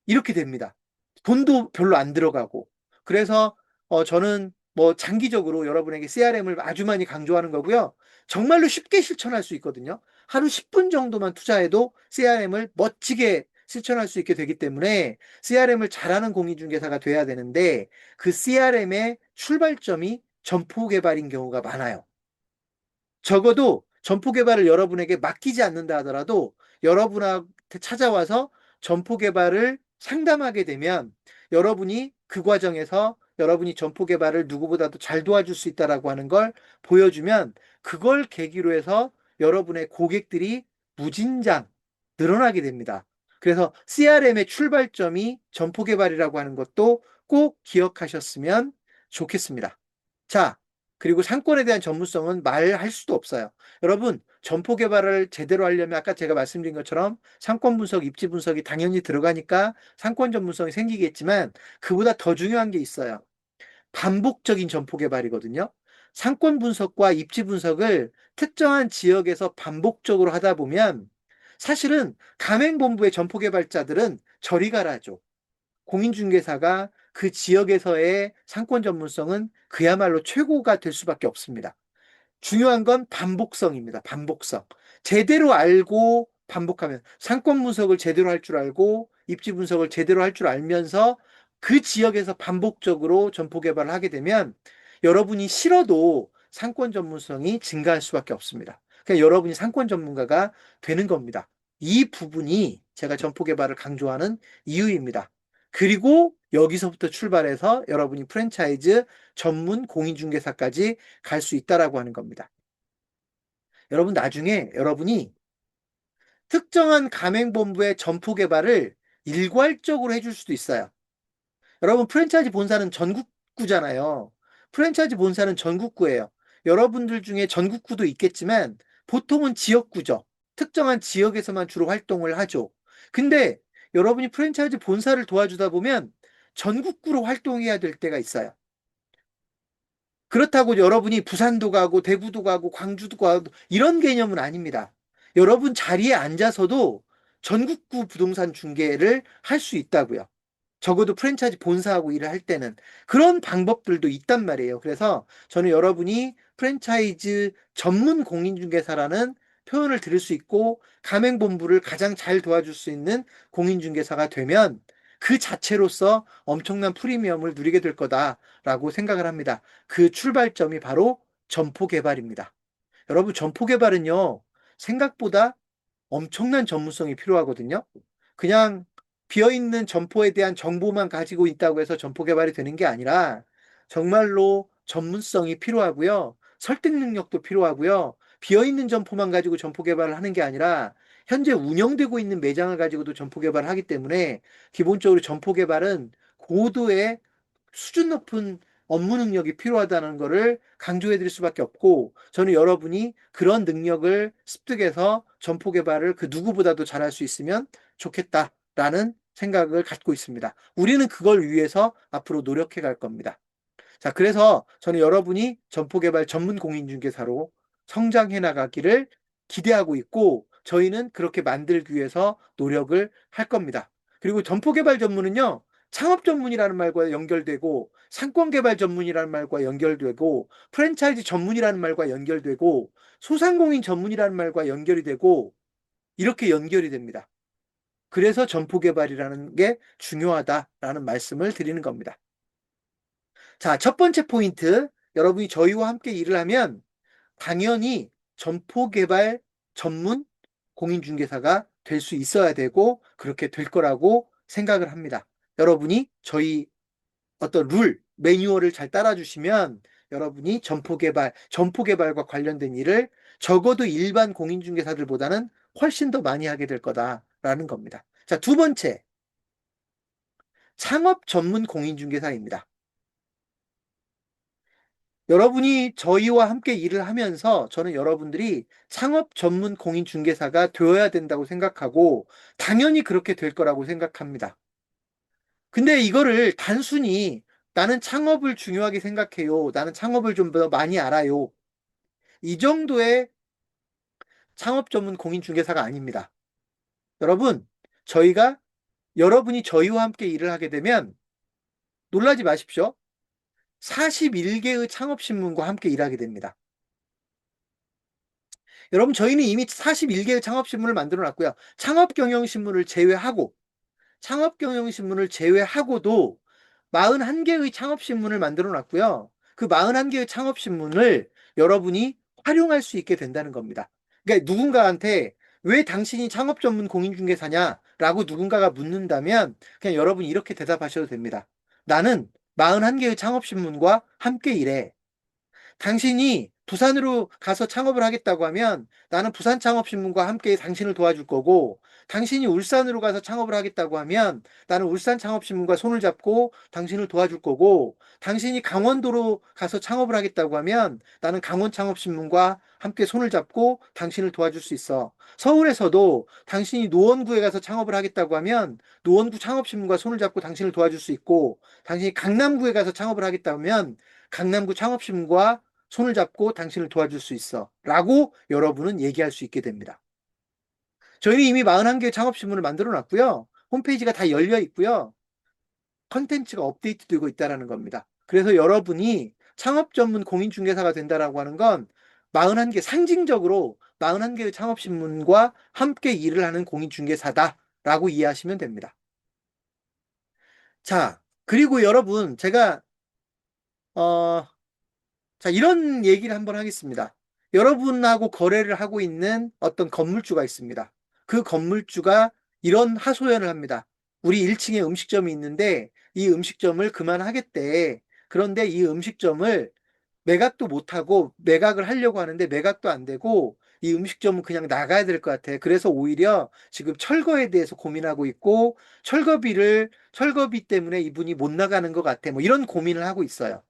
이렇게 됩니다. 돈도 별로 안 들어가고. 그래서 저는 뭐 장기적으로 여러분에게 CRM을 아주 많이 강조하는 거고요. 정말로 쉽게 실천할 수 있거든요. 하루 10분 정도만 투자해도 CRM을 멋지게 실천할 수 있게 되기 때문에 CRM을 잘하는 공인중개사가 돼야 되는데 그 CRM의 출발점이 점포 개발인 경우가 많아요. 적어도 점포 개발을 여러분에게 맡기지 않는다 하더라도 여러분한테 찾아와서 점포 개발을 상담하게 되면 여러분이 그 과정에서 여러분이 점포 개발을 누구보다도 잘 도와줄 수 있다라고 하는 걸 보여주면 그걸 계기로 해서 여러분의 고객들이 무진장 늘어나게 됩니다. 그래서 CRM의 출발점이 점포 개발이라고 하는 것도 꼭 기억하셨으면 좋겠습니다. 자, 그리고 상권에 대한 전문성은 말할 수도 없어요. 여러분, 점포 개발을 제대로 하려면 아까 제가 말씀드린 것처럼 상권 분석, 입지 분석이 당연히 들어가니까 상권 전문성이 생기겠지만 그보다 더 중요한 게 있어요. 반복적인 점포 개발이거든요. 상권 분석과 입지 분석을 특정한 지역에서 반복적으로 하다 보면 사실은 가맹본부의 점포 개발자들은 저리 가라죠. 공인중개사가 그 지역에서의 상권 전문성은 그야말로 최고가 될 수밖에 없습니다. 중요한 건 반복성입니다. 반복성. 제대로 알고 반복하면 상권 분석을 제대로 할 줄 알고 입지 분석을 제대로 할 줄 알면서 그 지역에서 반복적으로 점포 개발을 하게 되면 여러분이 싫어도 상권 전문성이 증가할 수밖에 없습니다. 그러니까 여러분이 상권 전문가가 되는 겁니다. 이 부분이 제가 점포 개발을 강조하는 이유입니다. 그리고 여기서부터 출발해서 여러분이 프랜차이즈 전문 공인중개사까지 갈 수 있다라고 하는 겁니다. 여러분 나중에 여러분이 특정한 가맹본부의 점포 개발을 일괄적으로 해줄 수도 있어요. 여러분 프랜차이즈 본사는 전국구잖아요. 프랜차이즈 본사는 전국구예요. 여러분들 중에 전국구도 있겠지만 보통은 지역구죠. 특정한 지역에서만 주로 활동을 하죠. 근데 여러분이 프랜차이즈 본사를 도와주다 보면 전국구로 활동해야 될 때가 있어요. 그렇다고 여러분이 부산도 가고 대구도 가고 광주도 가고 이런 개념은 아닙니다. 여러분 자리에 앉아서도 전국구 부동산 중개를 할 수 있다고요. 적어도 프랜차이즈 본사하고 일을 할 때는 그런 방법들도 있단 말이에요. 그래서 저는 여러분이 프랜차이즈 전문 공인중개사라는 표현을 들을 수 있고 가맹본부를 가장 잘 도와줄 수 있는 공인중개사가 되면 그 자체로서 엄청난 프리미엄을 누리게 될 거다라고 생각을 합니다. 그 출발점이 바로 점포 개발입니다. 여러분, 점포 개발은요, 생각보다 엄청난 전문성이 필요하거든요. 그냥 비어있는 점포에 대한 정보만 가지고 있다고 해서 점포 개발이 되는 게 아니라 정말로 전문성이 필요하고요. 설득 능력도 필요하고요. 비어있는 점포만 가지고 점포 개발을 하는 게 아니라 현재 운영되고 있는 매장을 가지고도 점포 개발을 하기 때문에 기본적으로 점포 개발은 고도의 수준 높은 업무 능력이 필요하다는 것을 강조해 드릴 수밖에 없고 저는 여러분이 그런 능력을 습득해서 점포 개발을 그 누구보다도 잘할 수 있으면 좋겠다라는 생각을 갖고 있습니다. 우리는 그걸 위해서 앞으로 노력해 갈 겁니다. 자, 그래서 저는 여러분이 점포개발 전문 공인중개사로 성장해 나가기를 기대하고 있고 저희는 그렇게 만들기 위해서 노력을 할 겁니다. 그리고 점포개발 전문은요, 창업 전문이라는 말과 연결되고 상권개발 전문이라는 말과 연결되고 프랜차이즈 전문이라는 말과 연결되고 소상공인 전문이라는 말과 연결이 되고 이렇게 연결이 됩니다. 그래서 점포개발이라는 게 중요하다라는 말씀을 드리는 겁니다. 자, 첫 번째 포인트. 여러분이 저희와 함께 일을 하면 당연히 점포 개발 전문 공인중개사가 될 수 있어야 되고 그렇게 될 거라고 생각을 합니다. 여러분이 저희 어떤 룰, 매뉴얼을 잘 따라주시면 여러분이 점포 개발과 관련된 일을 적어도 일반 공인중개사들보다는 훨씬 더 많이 하게 될 거다라는 겁니다. 자, 두 번째, 창업 전문 공인중개사입니다. 여러분이 저희와 함께 일을 하면서 저는 여러분들이 창업 전문 공인중개사가 되어야 된다고 생각하고 당연히 그렇게 될 거라고 생각합니다. 근데 이거를 단순히 나는 창업을 중요하게 생각해요. 나는 창업을 좀 더 많이 알아요. 이 정도의 창업 전문 공인중개사가 아닙니다. 여러분, 저희가 여러분이 저희와 함께 일을 하게 되면 놀라지 마십시오. 41개의 창업신문과 함께 일하게 됩니다. 여러분, 저희는 이미 41개의 창업신문을 만들어 놨고요. 창업경영신문을 제외하고도 41개의 창업신문을 만들어 놨고요. 그 41개의 창업신문을 여러분이 활용할 수 있게 된다는 겁니다. 그러니까 누군가한테 왜 당신이 창업 전문 공인중개사냐? 라고 누군가가 묻는다면 그냥 여러분이 이렇게 대답하셔도 됩니다. 나는 41개의 창업신문과 함께 일해. 당신이 부산으로 가서 창업을 하겠다고 하면 나는 부산창업신문과 함께 당신을 도와줄 거고, 당신이 울산으로 가서 창업을 하겠다고 하면 나는 울산창업신문과 손을 잡고 당신을 도와줄 거고, 당신이 강원도로 가서 창업을 하겠다고 하면 나는 강원창업신문과 함께 손을 잡고 당신을 도와줄 수 있어. 서울에서도 당신이 노원구에 가서 창업을 하겠다고 하면 노원구 창업신문과 손을 잡고 당신을 도와줄 수 있고, 당신이 강남구에 가서 창업을 하겠다고 하면 강남구 창업신문과 손을 잡고 당신을 도와줄 수 있어. 라고 여러분은 얘기할 수 있게 됩니다. 저희는 이미 41개의 창업신문을 만들어 놨고요. 홈페이지가 다 열려 있고요. 컨텐츠가 업데이트 되고 있다는 겁니다. 그래서 여러분이 창업 전문 공인중개사가 된다라고 하는 건 41개, 상징적으로 41개의 창업신문과 함께 일을 하는 공인중개사다라고 이해하시면 됩니다. 자, 그리고 여러분, 제가, 자, 이런 얘기를 한번 하겠습니다. 여러분하고 거래를 하고 있는 어떤 건물주가 있습니다. 그 건물주가 이런 하소연을 합니다. 우리 1층에 음식점이 있는데 이 음식점을 그만하겠대. 그런데 이 음식점을 매각도 못하고 매각을 하려고 하는데 매각도 안 되고 이 음식점은 그냥 나가야 될 것 같아. 그래서 오히려 지금 철거에 대해서 고민하고 있고 철거비 때문에 이분이 못 나가는 것 같아. 뭐 이런 고민을 하고 있어요.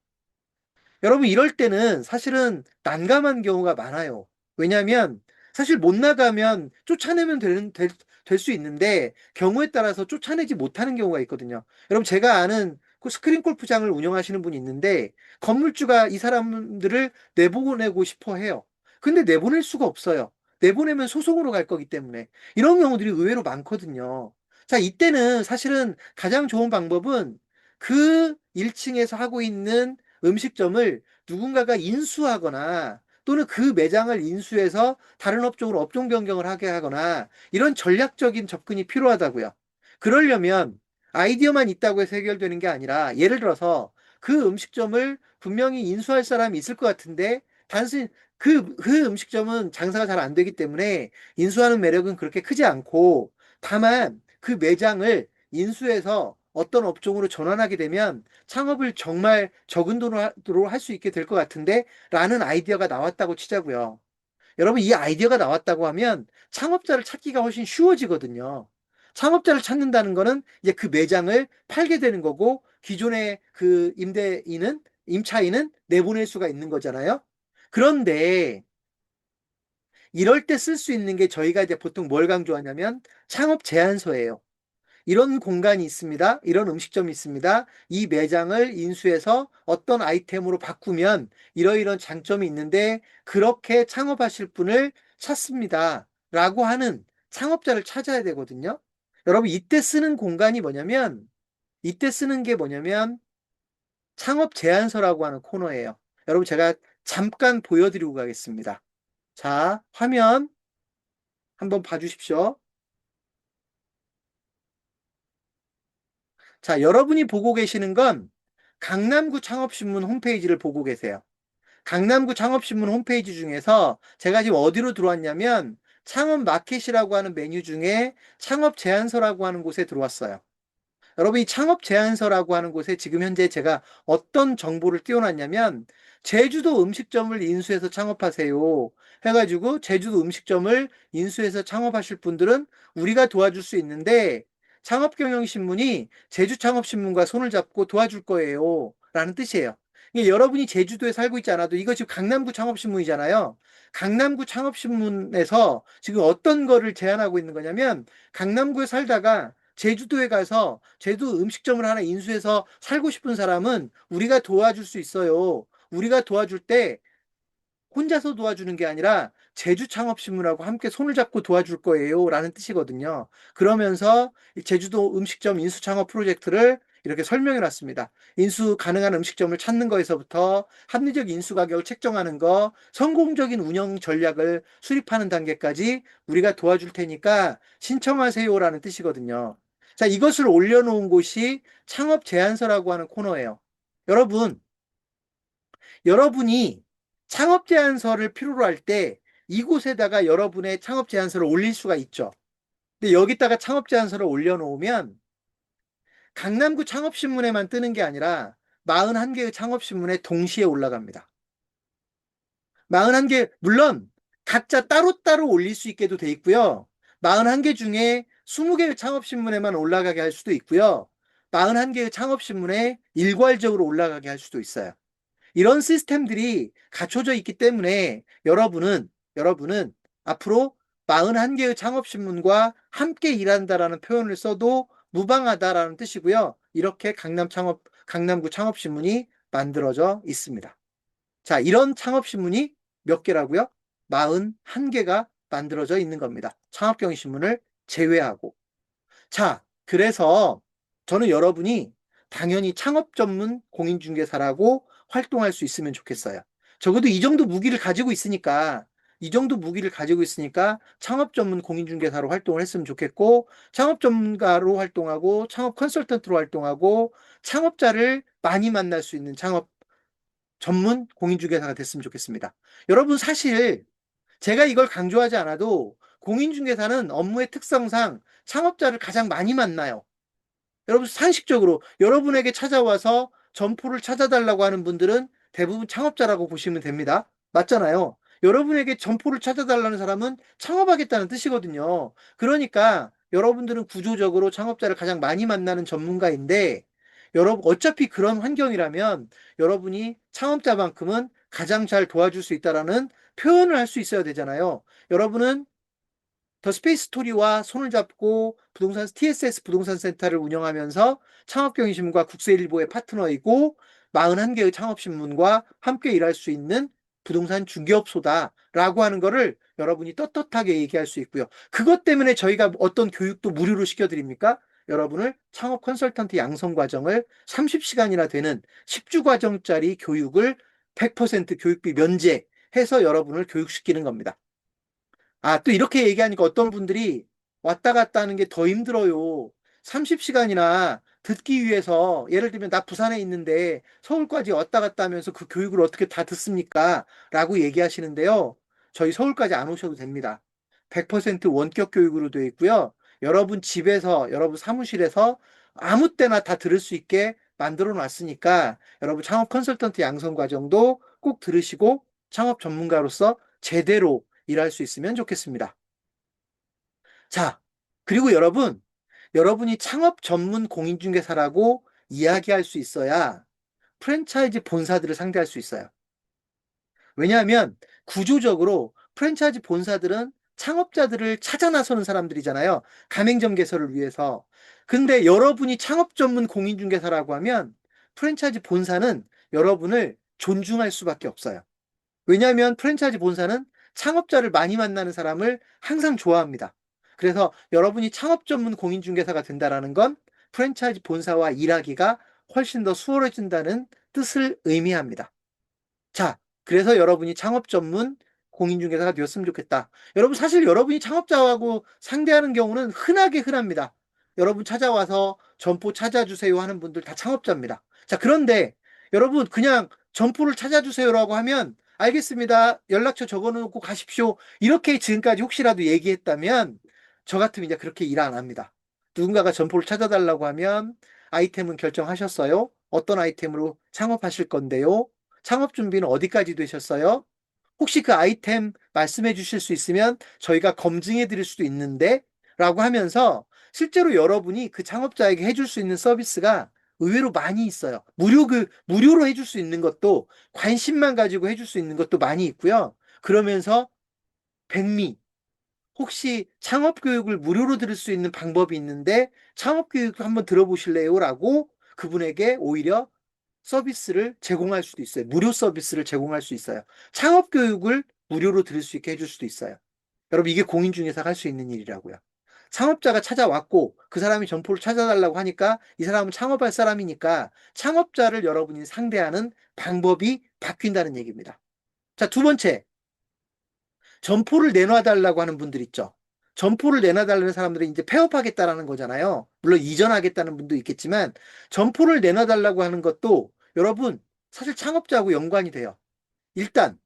여러분, 이럴 때는 사실은 난감한 경우가 많아요. 왜냐하면 사실 못 나가면 쫓아내면 될 수 있는데 경우에 따라서 쫓아내지 못하는 경우가 있거든요. 여러분, 제가 아는 그 스크린 골프장을 운영하시는 분이 있는데 건물주가 이 사람들을 내보내고 싶어 해요. 근데 내보낼 수가 없어요. 내보내면 소송으로 갈 거기 때문에. 이런 경우들이 의외로 많거든요. 자, 이때는 사실은 가장 좋은 방법은 그 1층에서 하고 있는 음식점을 누군가가 인수하거나 또는 그 매장을 인수해서 다른 업종으로 업종 변경을 하게 하거나 이런 전략적인 접근이 필요하다고요. 그러려면 아이디어만 있다고 해서 해결되는 게 아니라 예를 들어서 그 음식점을 분명히 인수할 사람이 있을 것 같은데 단순히 그 음식점은 장사가 잘 안 되기 때문에 인수하는 매력은 그렇게 크지 않고 다만 그 매장을 인수해서 어떤 업종으로 전환하게 되면 창업을 정말 적은 돈으로 할 수 있게 될 것 같은데 라는 아이디어가 나왔다고 치자고요. 여러분, 이 아이디어가 나왔다고 하면 창업자를 찾기가 훨씬 쉬워지거든요. 창업자를 찾는다는 거는 이제 그 매장을 팔게 되는 거고 기존의 그 임차인은 내보낼 수가 있는 거잖아요. 그런데 이럴 때 쓸 수 있는 게 저희가 이제 보통 뭘 강조하냐면 창업 제안서예요. 이런 공간이 있습니다. 이런 음식점이 있습니다. 이 매장을 인수해서 어떤 아이템으로 바꾸면 이러이런 장점이 있는데 그렇게 창업하실 분을 찾습니다. 라고 하는 창업자를 찾아야 되거든요. 여러분, 이때 쓰는 게 뭐냐면 창업 제안서라고 하는 코너예요. 여러분, 제가 잠깐 보여드리고 가겠습니다. 자, 화면 한번 봐주십시오. 자, 여러분이 보고 계시는 건 강남구 창업신문 홈페이지를 보고 계세요. 강남구 창업신문 홈페이지 중에서 제가 지금 어디로 들어왔냐면 창업 마켓이라고 하는 메뉴 중에 창업 제안서라고 하는 곳에 들어왔어요. 여러분, 이 창업 제안서라고 하는 곳에 지금 현재 제가 어떤 정보를 띄워놨냐면, 제주도 음식점을 인수해서 창업하세요 해가지고, 제주도 음식점을 인수해서 창업하실 분들은 우리가 도와줄 수 있는데, 창업경영신문이 제주창업신문과 손을 잡고 도와줄 거예요 라는 뜻이에요. 이게 여러분이 제주도에 살고 있지 않아도, 이거 지금 강남구 창업신문이잖아요. 강남구 창업신문에서 지금 어떤 거를 제안하고 있는 거냐면, 강남구에 살다가 제주도에 가서 제주 음식점을 하나 인수해서 살고 싶은 사람은 우리가 도와줄 수 있어요. 우리가 도와줄 때 혼자서 도와주는 게 아니라 제주창업신문하고 함께 손을 잡고 도와줄 거예요 라는 뜻이거든요. 그러면서 제주도 음식점 인수창업 프로젝트를 이렇게 설명해 놨습니다. 인수 가능한 음식점을 찾는 거에서부터 합리적 인수 가격을 책정하는 거, 성공적인 운영 전략을 수립하는 단계까지 우리가 도와줄 테니까 신청하세요라는 뜻이거든요. 자, 이것을 올려놓은 곳이 창업 제안서라고 하는 코너예요. 여러분이 창업 제안서를 필요로 할 때 이곳에다가 여러분의 창업 제안서를 올릴 수가 있죠. 근데 여기다가 창업 제안서를 올려놓으면 강남구 창업신문에만 뜨는 게 아니라 41개의 창업신문에 동시에 올라갑니다. 41개, 물론 각자 따로따로 올릴 수 있게도 돼 있고요. 41개 중에 20개의 창업신문에만 올라가게 할 수도 있고요. 41개의 창업신문에 일괄적으로 올라가게 할 수도 있어요. 이런 시스템들이 갖춰져 있기 때문에 여러분은 앞으로 41개의 창업신문과 함께 일한다라는 표현을 써도 무방하다라는 뜻이고요. 이렇게 강남구 창업신문이 만들어져 있습니다. 자, 이런 창업신문이 몇 개라고요? 41개가 만들어져 있는 겁니다. 창업경신문을 제외하고. 자, 그래서 저는 여러분이 당연히 창업 전문 공인중개사라고 활동할 수 있으면 좋겠어요. 적어도 이 정도 무기를 가지고 있으니까 창업 전문 공인중개사로 활동을 했으면 좋겠고, 창업 전문가로 활동하고, 창업 컨설턴트로 활동하고, 창업자를 많이 만날 수 있는 창업 전문 공인중개사가 됐으면 좋겠습니다. 여러분, 사실 제가 이걸 강조하지 않아도 공인중개사는 업무의 특성상 창업자를 가장 많이 만나요. 여러분, 상식적으로 여러분에게 찾아와서 점포를 찾아달라고 하는 분들은 대부분 창업자라고 보시면 됩니다. 맞잖아요. 여러분에게 점포를 찾아달라는 사람은 창업하겠다는 뜻이거든요. 그러니까 여러분들은 구조적으로 창업자를 가장 많이 만나는 전문가인데, 여러분, 어차피 그런 환경이라면 여러분이 창업자만큼은 가장 잘 도와줄 수 있다라는 표현을 할 수 있어야 되잖아요. 여러분은 더 스페이스 스토리와 손을 잡고 부동산 TSS 부동산 센터를 운영하면서 창업경영신문과 국세일보의 파트너이고 41개의 창업신문과 함께 일할 수 있는 부동산 중개업소다라고 하는 거를 여러분이 떳떳하게 얘기할 수 있고요. 그것 때문에 저희가 어떤 교육도 무료로 시켜드립니까? 여러분을 창업 컨설턴트 양성 과정을 30시간이나 되는 10주 과정짜리 교육을 100% 교육비 면제해서 여러분을 교육시키는 겁니다. 아, 또 이렇게 얘기하니까 어떤 분들이 왔다 갔다 하는 게 더 힘들어요. 30시간이나 듣기 위해서, 예를 들면 나 부산에 있는데 서울까지 왔다 갔다 하면서 그 교육을 어떻게 다 듣습니까? 라고 얘기하시는데요. 저희 서울까지 안 오셔도 됩니다. 100% 원격 교육으로 되어 있고요. 여러분 집에서, 여러분 사무실에서 아무 때나 다 들을 수 있게 만들어 놨으니까 여러분 창업 컨설턴트 양성 과정도 꼭 들으시고 창업 전문가로서 제대로 일할 수 있으면 좋겠습니다. 자, 그리고 여러분이 창업 전문 공인중개사라고 이야기할 수 있어야 프랜차이즈 본사들을 상대할 수 있어요. 왜냐하면 구조적으로 프랜차이즈 본사들은 창업자들을 찾아 나서는 사람들이잖아요. 가맹점 개설을 위해서. 근데 여러분이 창업 전문 공인중개사라고 하면 프랜차이즈 본사는 여러분을 존중할 수밖에 없어요. 왜냐하면 프랜차이즈 본사는 창업자를 많이 만나는 사람을 항상 좋아합니다. 그래서 여러분이 창업 전문 공인중개사가 된다는 건 프랜차이즈 본사와 일하기가 훨씬 더 수월해진다는 뜻을 의미합니다. 자, 그래서 여러분이 창업 전문 공인중개사가 되었으면 좋겠다. 여러분, 사실 여러분이 창업자하고 상대하는 경우는 흔합니다. 여러분 찾아와서 점포 찾아주세요 하는 분들 다 창업자입니다. 자, 그런데 여러분 그냥 점포를 찾아주세요라고 하면 알겠습니다. 연락처 적어놓고 가십시오. 이렇게 지금까지 혹시라도 얘기했다면 저 같으면 이제 그렇게 일 안 합니다. 누군가가 점포를 찾아달라고 하면 아이템은 결정하셨어요? 어떤 아이템으로 창업하실 건데요? 창업 준비는 어디까지 되셨어요? 혹시 그 아이템 말씀해 주실 수 있으면 저희가 검증해 드릴 수도 있는데 라고 하면서 실제로 여러분이 그 창업자에게 해줄 수 있는 서비스가 의외로 많이 있어요. 무료로 해줄 수 있는 것도 관심만 가지고 해줄 수 있는 것도 많이 있고요. 그러면서 백미, 혹시 창업 교육을 무료로 들을 수 있는 방법이 있는데 창업 교육 한번 들어보실래요? 라고 그분에게 오히려 서비스를 제공할 수도 있어요. 무료 서비스를 제공할 수 있어요. 창업 교육을 무료로 들을 수 있게 해줄 수도 있어요. 여러분, 이게 공인중개사가 할 수 있는 일이라고요. 창업자가 찾아왔고 그 사람이 점포를 찾아달라고 하니까 이 사람은 창업할 사람이니까 창업자를 여러분이 상대하는 방법이 바뀐다는 얘기입니다. 자, 두 번째, 점포를 내놔달라고 하는 분들 있죠. 점포를 내놔달라는 사람들은 이제 폐업하겠다라는 거잖아요. 물론 이전하겠다는 분도 있겠지만 점포를 내놔달라고 하는 것도 여러분 사실 창업자하고 연관이 돼요. 일단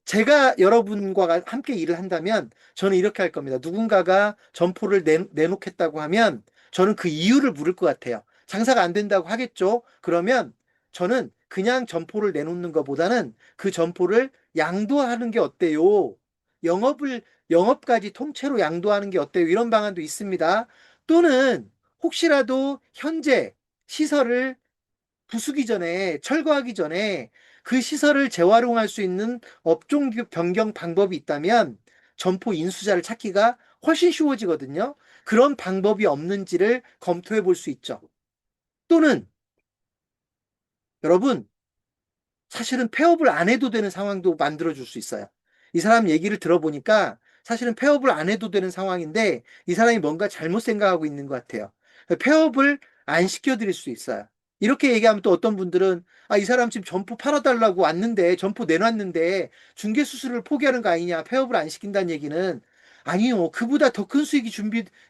제가 여러분과 함께 일을 한다면 저는 이렇게 할 겁니다. 누군가가 점포를 내놓겠다고 하면 저는 그 이유를 물을 것 같아요. 장사가 안 된다고 하겠죠? 그러면 저는 그냥 점포를 내놓는 것보다는 그 점포를 양도하는 게 어때요? 영업을, 영업까지 통째로 양도하는 게 어때요? 이런 방안도 있습니다. 또는 혹시라도 현재 시설을 부수기 전에, 철거하기 전에 그 시설을 재활용할 수 있는 업종 변경 방법이 있다면 점포 인수자를 찾기가 훨씬 쉬워지거든요. 그런 방법이 없는지를 검토해 볼 수 있죠. 또는 여러분, 사실은 폐업을 안 해도 되는 상황도 만들어 줄 수 있어요. 이 사람 얘기를 들어보니까 사실은 폐업을 안 해도 되는 상황인데 이 사람이 뭔가 잘못 생각하고 있는 것 같아요. 폐업을 안 시켜드릴 수 있어요. 이렇게 얘기하면 또 어떤 분들은 아, 이 사람 지금 점포 팔아달라고 왔는데 점포 내놨는데 중개수수료를 포기하는 거 아니냐, 폐업을 안 시킨다는 얘기는 아니요. 그보다 더 큰 수익이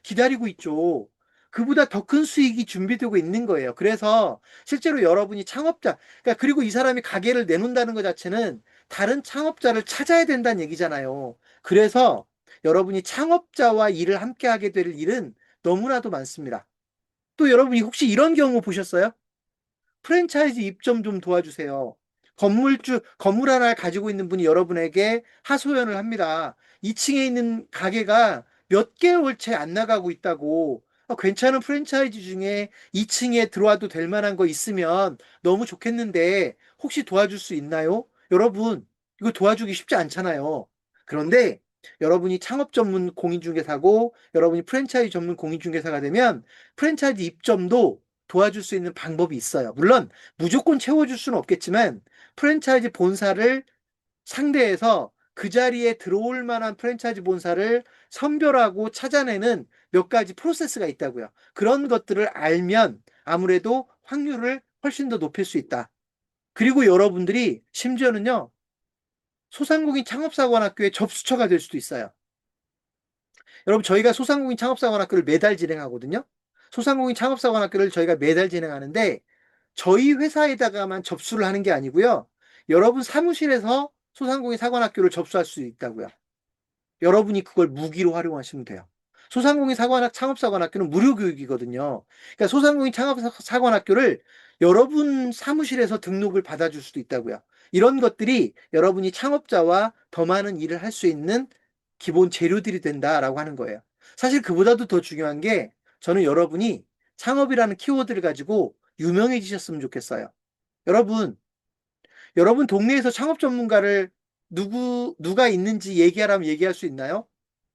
기다리고 있죠. 그보다 더 큰 수익이 준비되고 있는 거예요. 그래서 실제로 여러분이 창업자, 그러니까 그리고 이 사람이 가게를 내놓는다는 것 자체는 다른 창업자를 찾아야 된다는 얘기잖아요. 그래서 여러분이 창업자와 일을 함께 하게 될 일은 너무나도 많습니다. 또 여러분이 혹시 이런 경우 보셨어요? 프랜차이즈 입점 좀 도와주세요. 건물 하나를 가지고 있는 분이 여러분에게 하소연을 합니다. 2층에 있는 가게가 몇 개월 채 안 나가고 있다고. 괜찮은 프랜차이즈 중에 2층에 들어와도 될 만한 거 있으면 너무 좋겠는데 혹시 도와줄 수 있나요? 여러분, 이거 도와주기 쉽지 않잖아요. 그런데 여러분이 창업 전문 공인중개사고 여러분이 프랜차이즈 전문 공인중개사가 되면 프랜차이즈 입점도 도와줄 수 있는 방법이 있어요. 물론 무조건 채워줄 수는 없겠지만 프랜차이즈 본사를 상대해서 그 자리에 들어올 만한 프랜차이즈 본사를 선별하고 찾아내는 몇 가지 프로세스가 있다고요. 그런 것들을 알면 아무래도 확률을 훨씬 더 높일 수 있다. 그리고 여러분들이 심지어는요, 소상공인 창업사관학교의 접수처가 될 수도 있어요. 여러분, 저희가 소상공인 창업사관학교를 매달 진행하거든요. 소상공인 창업사관학교를 저희가 매달 진행하는데 저희 회사에다가만 접수를 하는 게 아니고요. 여러분 사무실에서 소상공인 사관학교를 접수할 수 있다고요. 여러분이 그걸 무기로 활용하시면 돼요. 소상공인 창업사관학교는 무료 교육이거든요. 그러니까 소상공인 창업사관학교를 여러분 사무실에서 등록을 받아줄 수도 있다고요. 이런 것들이 여러분이 창업자와 더 많은 일을 할 수 있는 기본 재료들이 된다라고 하는 거예요. 사실 그보다도 더 중요한 게 저는 여러분이 창업이라는 키워드를 가지고 유명해지셨으면 좋겠어요. 여러분, 여러분 동네에서 창업 전문가를 누가 있는지 얘기하라면 얘기할 수 있나요?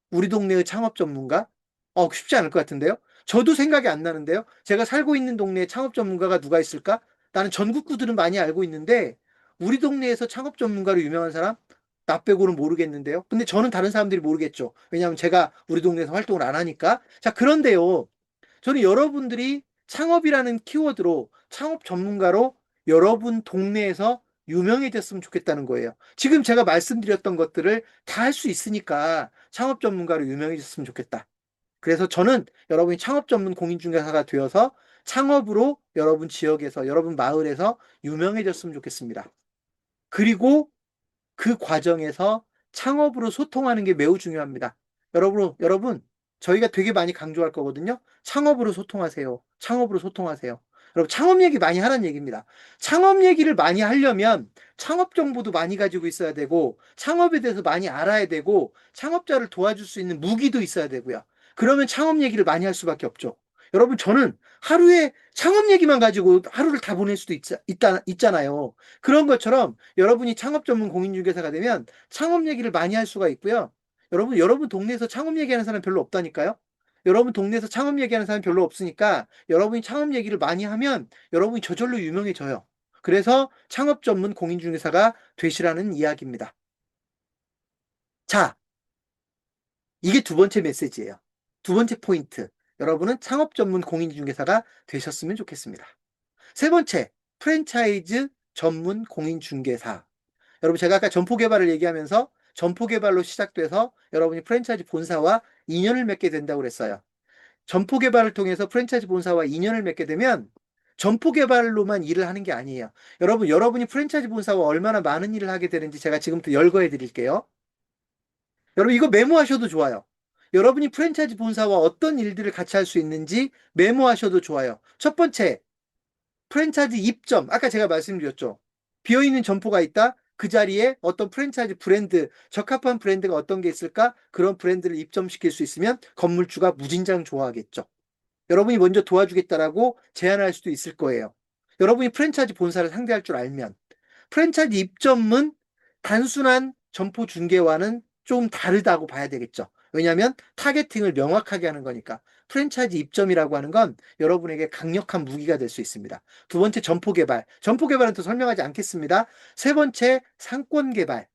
우리 동네의 창업 전문가? 쉽지 않을 것 같은데요? 저도 생각이 안 나는데요? 제가 살고 있는 동네에 창업 전문가가 누가 있을까? 나는 전국구들은 많이 알고 있는데, 우리 동네에서 창업 전문가로 유명한 사람? 나 빼고는 모르겠는데요? 근데 저는 다른 사람들이 모르겠죠. 왜냐하면 제가 우리 동네에서 활동을 안 하니까. 자, 그런데요. 저는 여러분들이 창업이라는 키워드로 창업 전문가로 여러분 동네에서 유명해졌으면 좋겠다는 거예요. 지금 제가 말씀드렸던 것들을 다 할 수 있으니까 창업 전문가로 유명해졌으면 좋겠다. 그래서 저는 여러분이 창업 전문 공인중개사가 되어서 창업으로 여러분 지역에서, 여러분 마을에서 유명해졌으면 좋겠습니다. 그리고 그 과정에서 창업으로 소통하는 게 매우 중요합니다. 여러분, 저희가 되게 많이 강조할 거거든요. 창업으로 소통하세요. 창업으로 소통하세요. 여러분, 창업 얘기 많이 하라는 얘기입니다. 창업 얘기를 많이 하려면 창업 정보도 많이 가지고 있어야 되고, 창업에 대해서 많이 알아야 되고, 창업자를 도와줄 수 있는 무기도 있어야 되고요. 그러면 창업 얘기를 많이 할 수밖에 없죠. 여러분, 저는 하루에 창업 얘기만 가지고 하루를 다 보낼 수도 있잖아요. 그런 것처럼 여러분이 창업 전문 공인중개사가 되면 창업 얘기를 많이 할 수가 있고요. 여러분 동네에서 창업 얘기하는 사람 별로 없다니까요. 여러분 동네에서 창업 얘기하는 사람 별로 없으니까 여러분이 창업 얘기를 많이 하면 여러분이 저절로 유명해져요. 그래서 창업 전문 공인중개사가 되시라는 이야기입니다. 자, 이게 두 번째 메시지예요. 두 번째 포인트. 여러분은 창업 전문 공인중개사가 되셨으면 좋겠습니다. 세 번째, 프랜차이즈 전문 공인중개사. 여러분, 제가 아까 점포 개발을 얘기하면서 점포 개발로 시작돼서 여러분이 프랜차이즈 본사와 인연을 맺게 된다고 그랬어요. 점포 개발을 통해서 프랜차이즈 본사와 인연을 맺게 되면 점포 개발로만 일을 하는 게 아니에요. 여러분이 프랜차이즈 본사와 얼마나 많은 일을 하게 되는지 제가 지금부터 열거해 드릴게요. 여러분, 이거 메모하셔도 좋아요. 여러분이 프랜차이즈 본사와 어떤 일들을 같이 할 수 있는지 메모하셔도 좋아요. 첫 번째, 프랜차이즈 입점. 아까 제가 말씀드렸죠. 비어있는 점포가 있다. 그 자리에 어떤 프랜차이즈 브랜드, 적합한 브랜드가 어떤 게 있을까? 그런 브랜드를 입점시킬 수 있으면 건물주가 무진장 좋아하겠죠. 여러분이 먼저 도와주겠다라고 제안할 수도 있을 거예요. 여러분이 프랜차이즈 본사를 상대할 줄 알면. 프랜차이즈 입점은 단순한 점포 중개와는 좀 다르다고 봐야 되겠죠. 왜냐하면 타겟팅을 명확하게 하는 거니까. 프랜차이즈 입점이라고 하는 건 여러분에게 강력한 무기가 될 수 있습니다. 두 번째, 점포 개발. 점포 개발은 또 설명하지 않겠습니다. 세 번째, 상권 개발.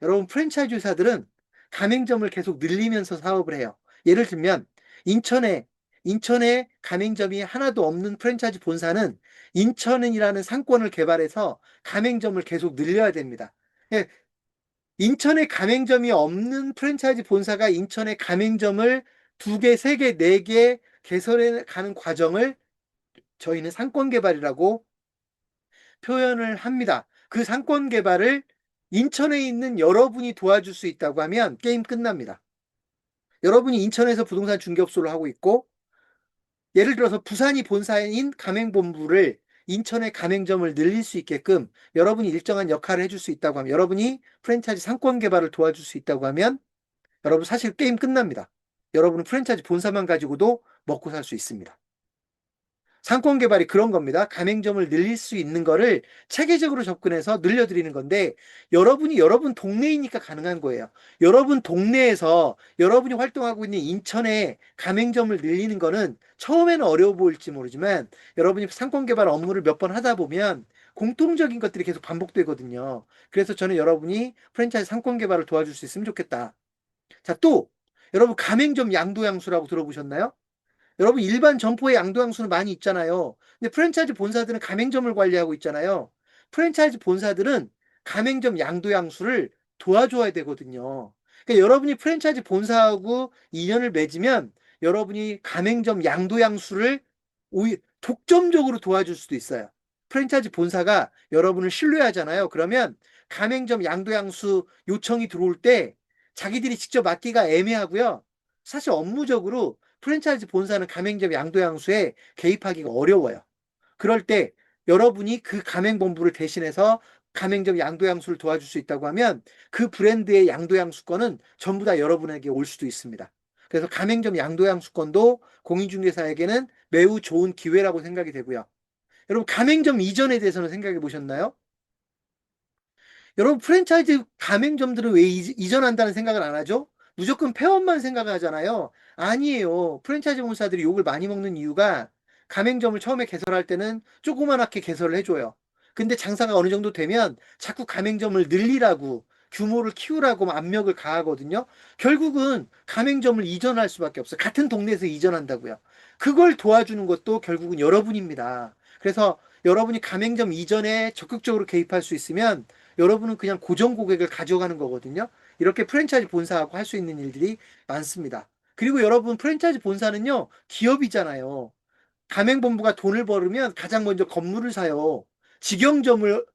여러분, 프랜차이즈 회사들은 가맹점을 계속 늘리면서 사업을 해요. 예를 들면 인천에 가맹점이 하나도 없는 프랜차이즈 본사는 인천이라는 상권을 개발해서 가맹점을 계속 늘려야 됩니다. 예, 인천에 가맹점이 없는 프랜차이즈 본사가 인천에 가맹점을 두 개, 세 개, 네 개 개설해 가는 과정을 저희는 상권 개발이라고 표현을 합니다. 그 상권 개발을 인천에 있는 여러분이 도와줄 수 있다고 하면 게임 끝납니다. 여러분이 인천에서 부동산 중개업소를 하고 있고, 예를 들어서 부산이 본사인 가맹본부를 인천의 가맹점을 늘릴 수 있게끔 여러분이 일정한 역할을 해줄 수 있다고 하면, 여러분이 프랜차이즈 상권 개발을 도와줄 수 있다고 하면 여러분 사실 게임 끝납니다. 여러분은 프랜차이즈 본사만 가지고도 먹고 살 수 있습니다. 상권 개발이 그런 겁니다. 가맹점을 늘릴 수 있는 거를 체계적으로 접근해서 늘려드리는 건데, 여러분이 여러분 동네이니까 가능한 거예요. 여러분 동네에서 여러분이 활동하고 있는 인천에 가맹점을 늘리는 거는 처음에는 어려워 보일지 모르지만, 여러분이 상권 개발 업무를 몇 번 하다 보면 공통적인 것들이 계속 반복되거든요. 그래서 저는 여러분이 프랜차이즈 상권 개발을 도와줄 수 있으면 좋겠다. 자, 또 여러분, 가맹점 양도양수라고 들어보셨나요? 여러분, 일반 점포의 양도양수는 많이 있잖아요. 근데 프랜차이즈 본사들은 가맹점을 관리하고 있잖아요. 프랜차이즈 본사들은 가맹점 양도양수를 도와줘야 되거든요. 그러니까 여러분이 프랜차이즈 본사하고 인연을 맺으면 여러분이 가맹점 양도양수를 독점적으로 도와줄 수도 있어요. 프랜차이즈 본사가 여러분을 신뢰하잖아요. 그러면 가맹점 양도양수 요청이 들어올 때 자기들이 직접 맡기가 애매하고요. 사실 업무적으로 프랜차이즈 본사는 가맹점 양도양수에 개입하기가 어려워요. 그럴 때 여러분이 그 가맹본부를 대신해서 가맹점 양도양수를 도와줄 수 있다고 하면 그 브랜드의 양도양수권은 전부 다 여러분에게 올 수도 있습니다. 그래서 가맹점 양도양수권도 공인중개사에게는 매우 좋은 기회라고 생각이 되고요. 여러분, 가맹점 이전에 대해서는 생각해 보셨나요? 여러분, 프랜차이즈 가맹점들은 왜 이전한다는 생각을 안 하죠? 무조건 폐업만 생각을 하잖아요. 아니에요. 프랜차이즈 본사들이 욕을 많이 먹는 이유가, 가맹점을 처음에 개설할 때는 조그만하게 개설을 해줘요. 근데 장사가 어느 정도 되면 자꾸 가맹점을 늘리라고, 규모를 키우라고 압력을 가하거든요. 결국은 가맹점을 이전할 수밖에 없어요. 같은 동네에서 이전한다고요. 그걸 도와주는 것도 결국은 여러분입니다. 그래서 여러분이 가맹점 이전에 적극적으로 개입할 수 있으면 여러분은 그냥 고정 고객을 가져가는 거거든요. 이렇게 프랜차이즈 본사하고 할 수 있는 일들이 많습니다. 그리고 여러분, 프랜차이즈 본사는요, 기업이잖아요. 가맹본부가 돈을 벌으면 가장 먼저 건물을 사요. 직영점을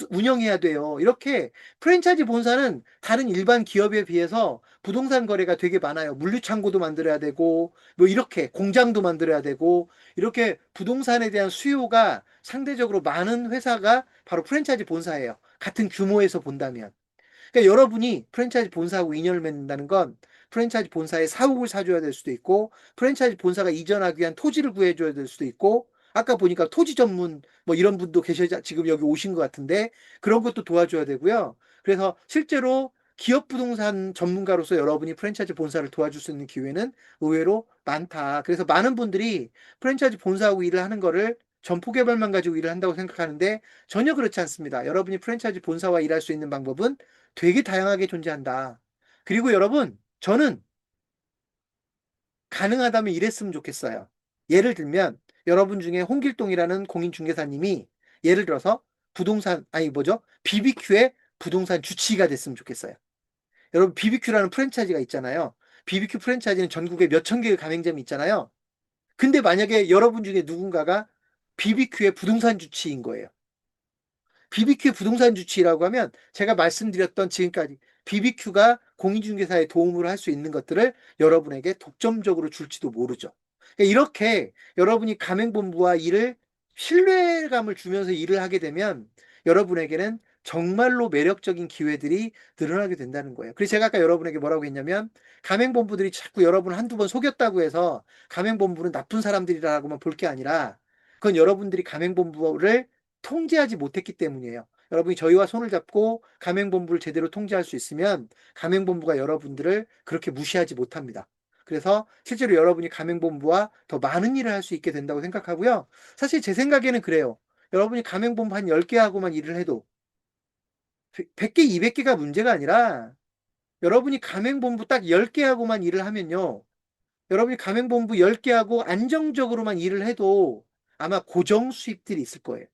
운영해야 돼요. 이렇게 프랜차이즈 본사는 다른 일반 기업에 비해서 부동산 거래가 되게 많아요. 물류창고도 만들어야 되고, 뭐 이렇게 공장도 만들어야 되고, 이렇게 부동산에 대한 수요가 상대적으로 많은 회사가 바로 프랜차이즈 본사예요. 같은 규모에서 본다면. 그러니까 여러분이 프랜차이즈 본사하고 인연을 맺는다는 건 프랜차이즈 본사에 사옥을 사줘야 될 수도 있고, 프랜차이즈 본사가 이전하기 위한 토지를 구해줘야 될 수도 있고, 아까 보니까 토지 전문 뭐 이런 분도 지금 여기 오신 것 같은데 그런 것도 도와줘야 되고요. 그래서 실제로 기업 부동산 전문가로서 여러분이 프랜차이즈 본사를 도와줄 수 있는 기회는 의외로 많다. 그래서 많은 분들이 프랜차이즈 본사하고 일을 하는 거를 점포 개발만 가지고 일을 한다고 생각하는데 전혀 그렇지 않습니다. 여러분이 프랜차이즈 본사와 일할 수 있는 방법은 되게 다양하게 존재한다. 그리고 여러분, 저는 가능하다면 이랬으면 좋겠어요. 예를 들면 여러분 중에 홍길동이라는 공인중개사님이 예를 들어서 BBQ의 부동산 주치의가 됐으면 좋겠어요. 여러분 BBQ라는 프랜차이즈가 있잖아요. BBQ 프랜차이즈는 전국에 몇천 개의 가맹점이 있잖아요. 근데 만약에 여러분 중에 누군가가 BBQ의 부동산 주치의인 거예요. BBQ 부동산 주치라고 하면 제가 말씀드렸던 지금까지 BBQ가 공인중개사에 도움을 할 수 있는 것들을 여러분에게 독점적으로 줄지도 모르죠. 그러니까 이렇게 여러분이 가맹본부와 일을 신뢰감을 주면서 일을 하게 되면 여러분에게는 정말로 매력적인 기회들이 늘어나게 된다는 거예요. 그래서 제가 아까 여러분에게 뭐라고 했냐면 가맹본부들이 자꾸 여러분을 한두 번 속였다고 해서 가맹본부는 나쁜 사람들이라고만 볼 게 아니라 그건 여러분들이 가맹본부를 통제하지 못했기 때문이에요. 여러분이 저희와 손을 잡고 가맹본부를 제대로 통제할 수 있으면 가맹본부가 여러분들을 그렇게 무시하지 못합니다. 그래서 실제로 여러분이 가맹본부와 더 많은 일을 할 수 있게 된다고 생각하고요. 사실 제 생각에는 그래요. 여러분이 가맹본부 한 10개 하고만 일을 해도 100개, 200개가 문제가 아니라 여러분이 가맹본부 딱 10개 하고만 일을 하면요. 여러분이 가맹본부 10개 하고 안정적으로만 일을 해도 아마 고정 수입들이 있을 거예요.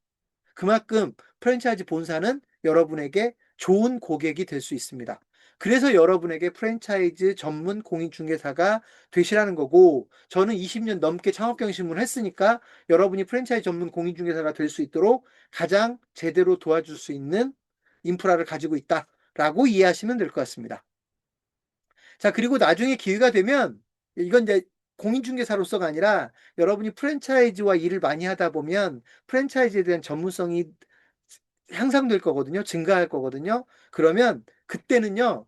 그만큼 프랜차이즈 본사는 여러분에게 좋은 고객이 될 수 있습니다. 그래서 여러분에게 프랜차이즈 전문 공인중개사가 되시라는 거고 저는 20년 넘게 창업경신문을 했으니까 여러분이 프랜차이즈 전문 공인중개사가 될 수 있도록 가장 제대로 도와줄 수 있는 인프라를 가지고 있다라고 이해하시면 될 것 같습니다. 자, 그리고 나중에 기회가 되면 이건 이제 공인중개사로서가 아니라 여러분이 프랜차이즈와 일을 많이 하다 보면 프랜차이즈에 대한 전문성이 향상될 거거든요. 증가할 거거든요. 그러면 그때는요.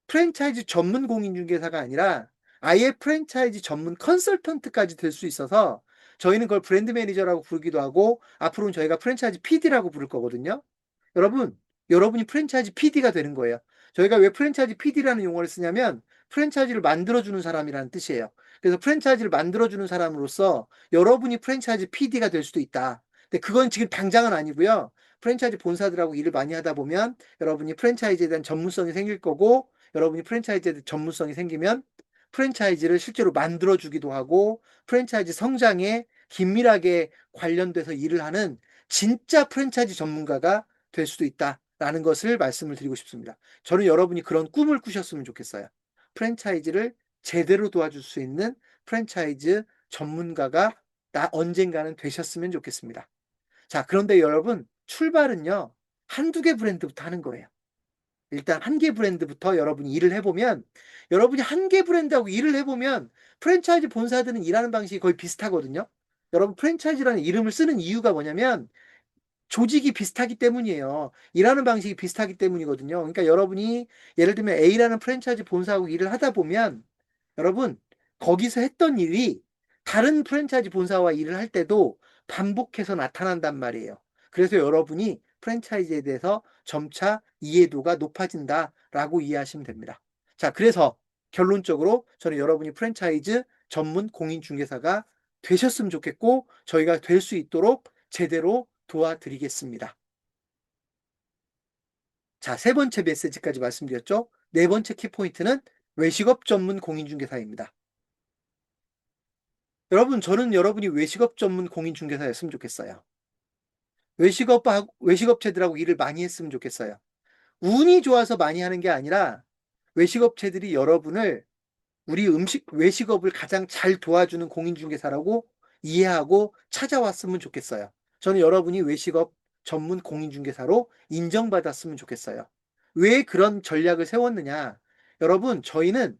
프랜차이즈 전문 공인중개사가 아니라 아예 프랜차이즈 전문 컨설턴트까지 될 수 있어서 저희는 그걸 브랜드 매니저라고 부르기도 하고 앞으로는 저희가 프랜차이즈 PD라고 부를 거거든요. 여러분, 여러분이 프랜차이즈 PD가 되는 거예요. 저희가 왜 프랜차이즈 PD라는 용어를 쓰냐면 프랜차이즈를 만들어주는 사람이라는 뜻이에요. 그래서 프랜차이즈를 만들어주는 사람으로서 여러분이 프랜차이즈 PD가 될 수도 있다. 근데 그건 지금 당장은 아니고요. 프랜차이즈 본사들하고 일을 많이 하다 보면 여러분이 프랜차이즈에 대한 전문성이 생길 거고 여러분이 프랜차이즈에 대한 전문성이 생기면 프랜차이즈를 실제로 만들어주기도 하고 프랜차이즈 성장에 긴밀하게 관련돼서 일을 하는 진짜 프랜차이즈 전문가가 될 수도 있다라는 것을 말씀을 드리고 싶습니다. 저는 여러분이 그런 꿈을 꾸셨으면 좋겠어요. 프랜차이즈를 제대로 도와줄 수 있는 프랜차이즈 전문가가 언젠가는 되셨으면 좋겠습니다. 자, 그런데 여러분, 출발은요, 한두 개 브랜드부터 하는 거예요. 일단 한 개 브랜드부터 여러분이 일을 해보면, 여러분이 한 개 브랜드하고 일을 해보면, 프랜차이즈 본사들은 일하는 방식이 거의 비슷하거든요. 여러분, 프랜차이즈라는 이름을 쓰는 이유가 뭐냐면, 조직이 비슷하기 때문이에요. 일하는 방식이 비슷하기 때문이거든요. 그러니까 여러분이 예를 들면 A라는 프랜차이즈 본사하고 일을 하다 보면 여러분 거기서 했던 일이 다른 프랜차이즈 본사와 일을 할 때도 반복해서 나타난단 말이에요. 그래서 여러분이 프랜차이즈에 대해서 점차 이해도가 높아진다라고 이해하시면 됩니다. 자, 그래서 결론적으로 저는 여러분이 프랜차이즈 전문 공인중개사가 되셨으면 좋겠고 저희가 될 수 있도록 제대로 도와드리겠습니다. 자, 세 번째 메시지까지 말씀드렸죠. 네 번째 키포인트는 외식업 전문 공인중개사입니다. 여러분, 저는 여러분이 외식업 전문 공인중개사였으면 좋겠어요. 외식업체들하고 일을 많이 했으면 좋겠어요. 운이 좋아서 많이 하는 게 아니라 외식업체들이 여러분을 우리 외식업을 가장 잘 도와주는 공인중개사라고 이해하고 찾아왔으면 좋겠어요. 저는 여러분이 외식업 전문 공인중개사로 인정받았으면 좋겠어요. 왜 그런 전략을 세웠느냐? 여러분, 저희는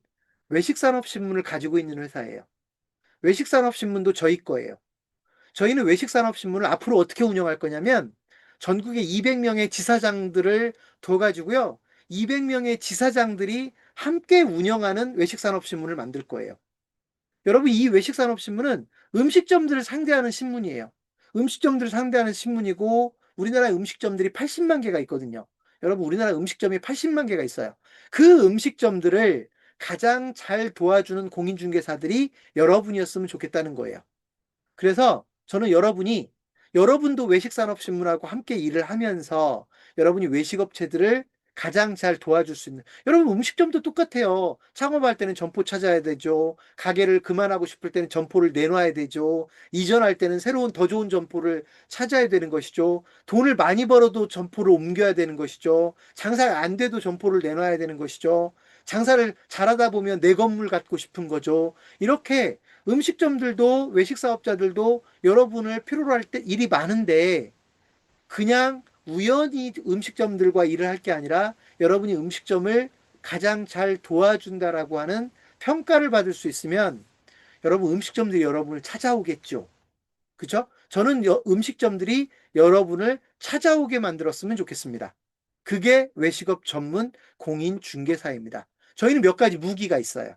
외식산업신문을 가지고 있는 회사예요. 외식산업신문도 저희 거예요. 저희는 외식산업신문을 앞으로 어떻게 운영할 거냐면 전국에 200명의 지사장들을 둬가지고요. 200명의 지사장들이 함께 운영하는 외식산업신문을 만들 거예요. 여러분, 이 외식산업신문은 음식점들을 상대하는 신문이에요. 음식점들을 상대하는 신문이고 우리나라 음식점들이 80만 개가 있거든요. 여러분, 우리나라 음식점이 80만 개가 있어요. 그 음식점들을 가장 잘 도와주는 공인중개사들이 여러분이었으면 좋겠다는 거예요. 그래서 저는 여러분도 외식산업신문하고 함께 일을 하면서 여러분이 외식업체들을 가장 잘 도와줄 수 있는, 여러분 음식점도 똑같아요. 창업할 때는 점포 찾아야 되죠. 가게를 그만하고 싶을 때는 점포를 내놔야 되죠. 이전할 때는 새로운 더 좋은 점포를 찾아야 되는 것이죠. 돈을 많이 벌어도 점포를 옮겨야 되는 것이죠. 장사가 안 돼도 점포를 내놔야 되는 것이죠. 장사를 잘하다 보면 내 건물 갖고 싶은 거죠. 이렇게 음식점들도 외식사업자들도 여러분을 필요로 할 때 일이 많은데 그냥 우연히 음식점들과 일을 할 게 아니라 여러분이 음식점을 가장 잘 도와준다라고 하는 평가를 받을 수 있으면 여러분 음식점들이 여러분을 찾아오겠죠. 그죠? 저는 음식점들이 여러분을 찾아오게 만들었으면 좋겠습니다. 그게 외식업 전문 공인중개사입니다. 저희는 몇 가지 무기가 있어요.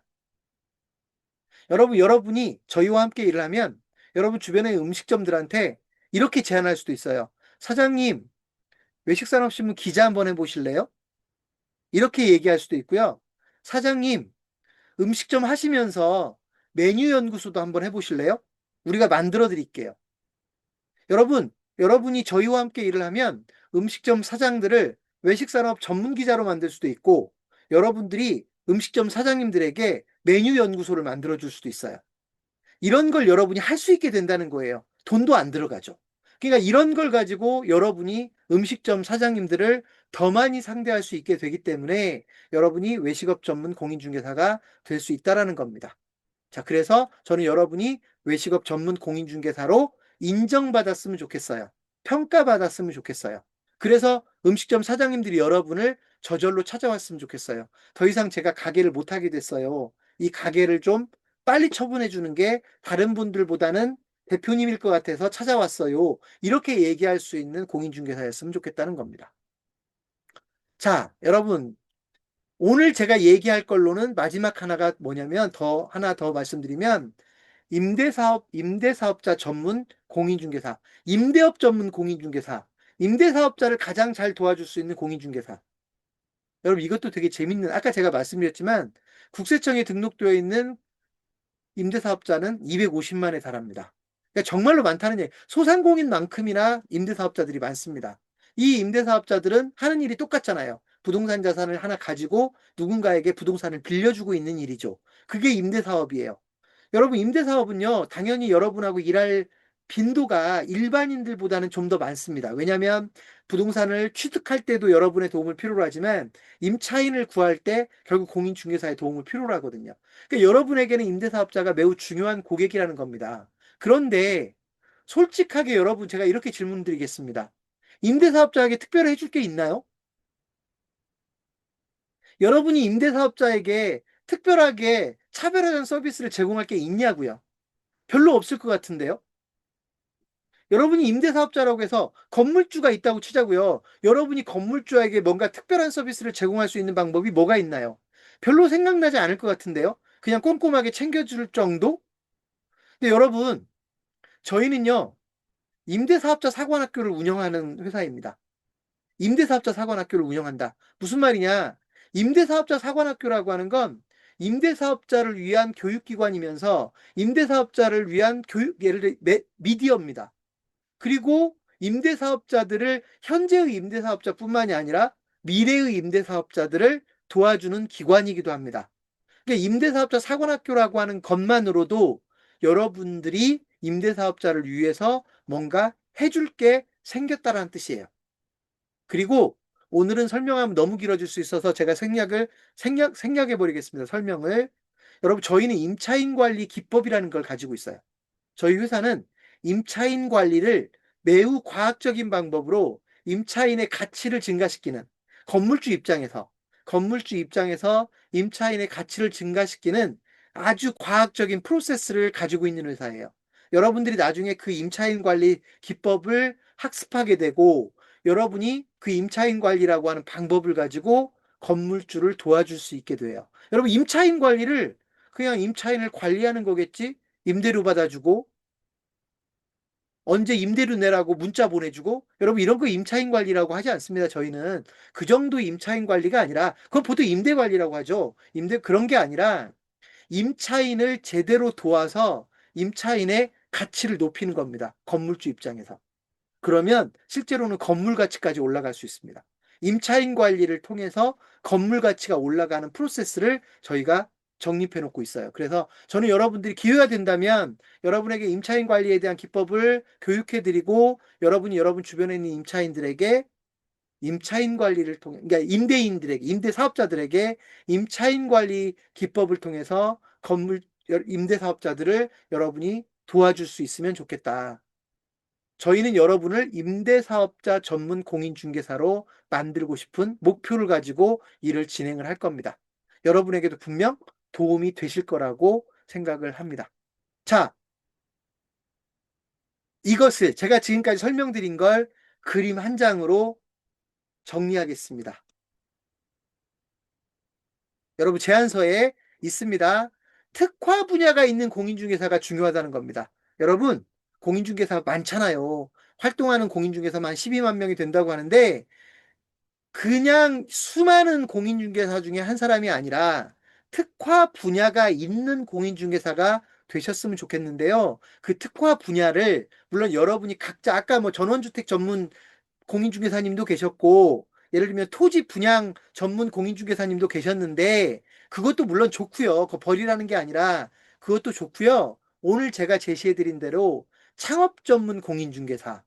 여러분이 저희와 함께 일을 하면 여러분 주변의 음식점들한테 이렇게 제안할 수도 있어요. 사장님, 외식산업신문 기자 한번 해보실래요? 이렇게 얘기할 수도 있고요. 사장님, 음식점 하시면서 메뉴 연구소도 한번 해보실래요? 우리가 만들어 드릴게요. 여러분이 저희와 함께 일을 하면 음식점 사장들을 외식산업 전문 기자로 만들 수도 있고 여러분들이 음식점 사장님들에게 메뉴 연구소를 만들어 줄 수도 있어요. 이런 걸 여러분이 할 수 있게 된다는 거예요. 돈도 안 들어가죠. 그러니까 이런 걸 가지고 여러분이 음식점 사장님들을 더 많이 상대할 수 있게 되기 때문에 여러분이 외식업 전문 공인중개사가 될 수 있다는 겁니다. 자, 그래서 저는 여러분이 외식업 전문 공인중개사로 인정받았으면 좋겠어요. 평가받았으면 좋겠어요. 그래서 음식점 사장님들이 여러분을 저절로 찾아왔으면 좋겠어요. 더 이상 제가 가게를 못하게 됐어요. 이 가게를 좀 빨리 처분해 주는 게 다른 분들보다는 대표님일 것 같아서 찾아왔어요. 이렇게 얘기할 수 있는 공인중개사였으면 좋겠다는 겁니다. 자, 여러분, 오늘 제가 얘기할 걸로는 마지막 하나가 뭐냐면 하나 더 말씀드리면 임대사업자 전문 공인중개사, 임대업 전문 공인중개사, 임대사업자를 가장 잘 도와줄 수 있는 공인중개사. 여러분, 이것도 되게 재밌는, 아까 제가 말씀드렸지만 국세청에 등록되어 있는 임대사업자는 250만에 달합니다. 그러니까 정말로 많다는 얘기. 소상공인만큼이나 임대사업자들이 많습니다. 이 임대사업자들은 하는 일이 똑같잖아요. 부동산 자산을 하나 가지고 누군가에게 부동산을 빌려주고 있는 일이죠. 그게 임대사업이에요. 여러분, 임대사업은요, 당연히 여러분하고 일할 빈도가 일반인들보다는 좀 더 많습니다. 왜냐하면 부동산을 취득할 때도 여러분의 도움을 필요로 하지만 임차인을 구할 때 결국 공인중개사의 도움을 필요로 하거든요. 그러니까 여러분에게는 임대사업자가 매우 중요한 고객이라는 겁니다. 그런데 솔직하게 여러분, 제가 이렇게 질문 드리겠습니다. 임대사업자에게 특별히 해줄 게 있나요? 여러분이 임대사업자에게 특별하게 차별화된 서비스를 제공할 게 있냐고요? 별로 없을 것 같은데요? 여러분이 임대사업자라고 해서 건물주가 있다고 치자고요. 여러분이 건물주에게 뭔가 특별한 서비스를 제공할 수 있는 방법이 뭐가 있나요? 별로 생각나지 않을 것 같은데요? 그냥 꼼꼼하게 챙겨줄 정도? 근데 여러분, 저희는요, 임대사업자 사관학교를 운영하는 회사입니다. 임대사업자 사관학교를 운영한다. 무슨 말이냐? 임대사업자 사관학교라고 하는 건 임대사업자를 위한 교육기관이면서 임대사업자를 위한 예를 들어 미디어입니다. 그리고 임대사업자들을 현재의 임대사업자뿐만이 아니라 미래의 임대사업자들을 도와주는 기관이기도 합니다. 그러니까 임대사업자 사관학교라고 하는 것만으로도 여러분들이 임대사업자를 위해서 뭔가 해줄 게 생겼다라는 뜻이에요. 그리고 오늘은 설명하면 너무 길어질 수 있어서 제가 생략해 버리겠습니다. 설명을. 여러분, 저희는 임차인 관리 기법이라는 걸 가지고 있어요. 저희 회사는 임차인 관리를 매우 과학적인 방법으로 임차인의 가치를 증가시키는 건물주 입장에서 임차인의 가치를 증가시키는 아주 과학적인 프로세스를 가지고 있는 회사예요. 여러분들이 나중에 그 임차인 관리 기법을 학습하게 되고 여러분이 그 임차인 관리라고 하는 방법을 가지고 건물주를 도와줄 수 있게 돼요. 여러분, 임차인 관리를 그냥 임차인을 관리하는 거겠지? 임대료 받아주고 언제 임대료 내라고 문자 보내주고, 여러분 이런 거 임차인 관리라고 하지 않습니다. 저희는 그 정도 임차인 관리가 아니라, 그건 보통 임대 관리라고 하죠. 임대, 그런 게 아니라 임차인을 제대로 도와서 임차인의 가치를 높이는 겁니다. 건물주 입장에서. 그러면 실제로는 건물 가치까지 올라갈 수 있습니다. 임차인 관리를 통해서 건물 가치가 올라가는 프로세스를 저희가 정립해 놓고 있어요. 그래서 저는 여러분들이 기회가 된다면 여러분에게 임차인 관리에 대한 기법을 교육해 드리고, 여러분이 여러분 주변에 있는 임차인들에게 임차인 관리를 통해, 그러니까 임대인들에게, 임대 사업자들에게 임차인 관리 기법을 통해서 건물 임대 사업자들을 여러분이 도와줄 수 있으면 좋겠다. 저희는 여러분을 임대사업자 전문 공인중개사로 만들고 싶은 목표를 가지고 일을 진행을 할 겁니다. 여러분에게도 분명 도움이 되실 거라고 생각을 합니다. 자, 이것을 제가 지금까지 설명드린 걸 그림 한 장으로 정리하겠습니다. 여러분, 제안서에 있습니다. 특화 분야가 있는 공인중개사가 중요하다는 겁니다. 여러분, 공인중개사 많잖아요. 활동하는 공인중개사만 12만 명이 된다고 하는데, 그냥 수많은 공인중개사 중에 한 사람이 아니라 특화 분야가 있는 공인중개사가 되셨으면 좋겠는데요. 그 특화 분야를 물론 여러분이 각자, 아까 뭐 전원주택 전문 공인중개사님도 계셨고, 예를 들면 토지 분양 전문 공인중개사님도 계셨는데, 그것도 물론 좋고요. 그거 버리라는 게 아니라 그것도 좋고요. 오늘 제가 제시해드린 대로 창업 전문 공인중개사,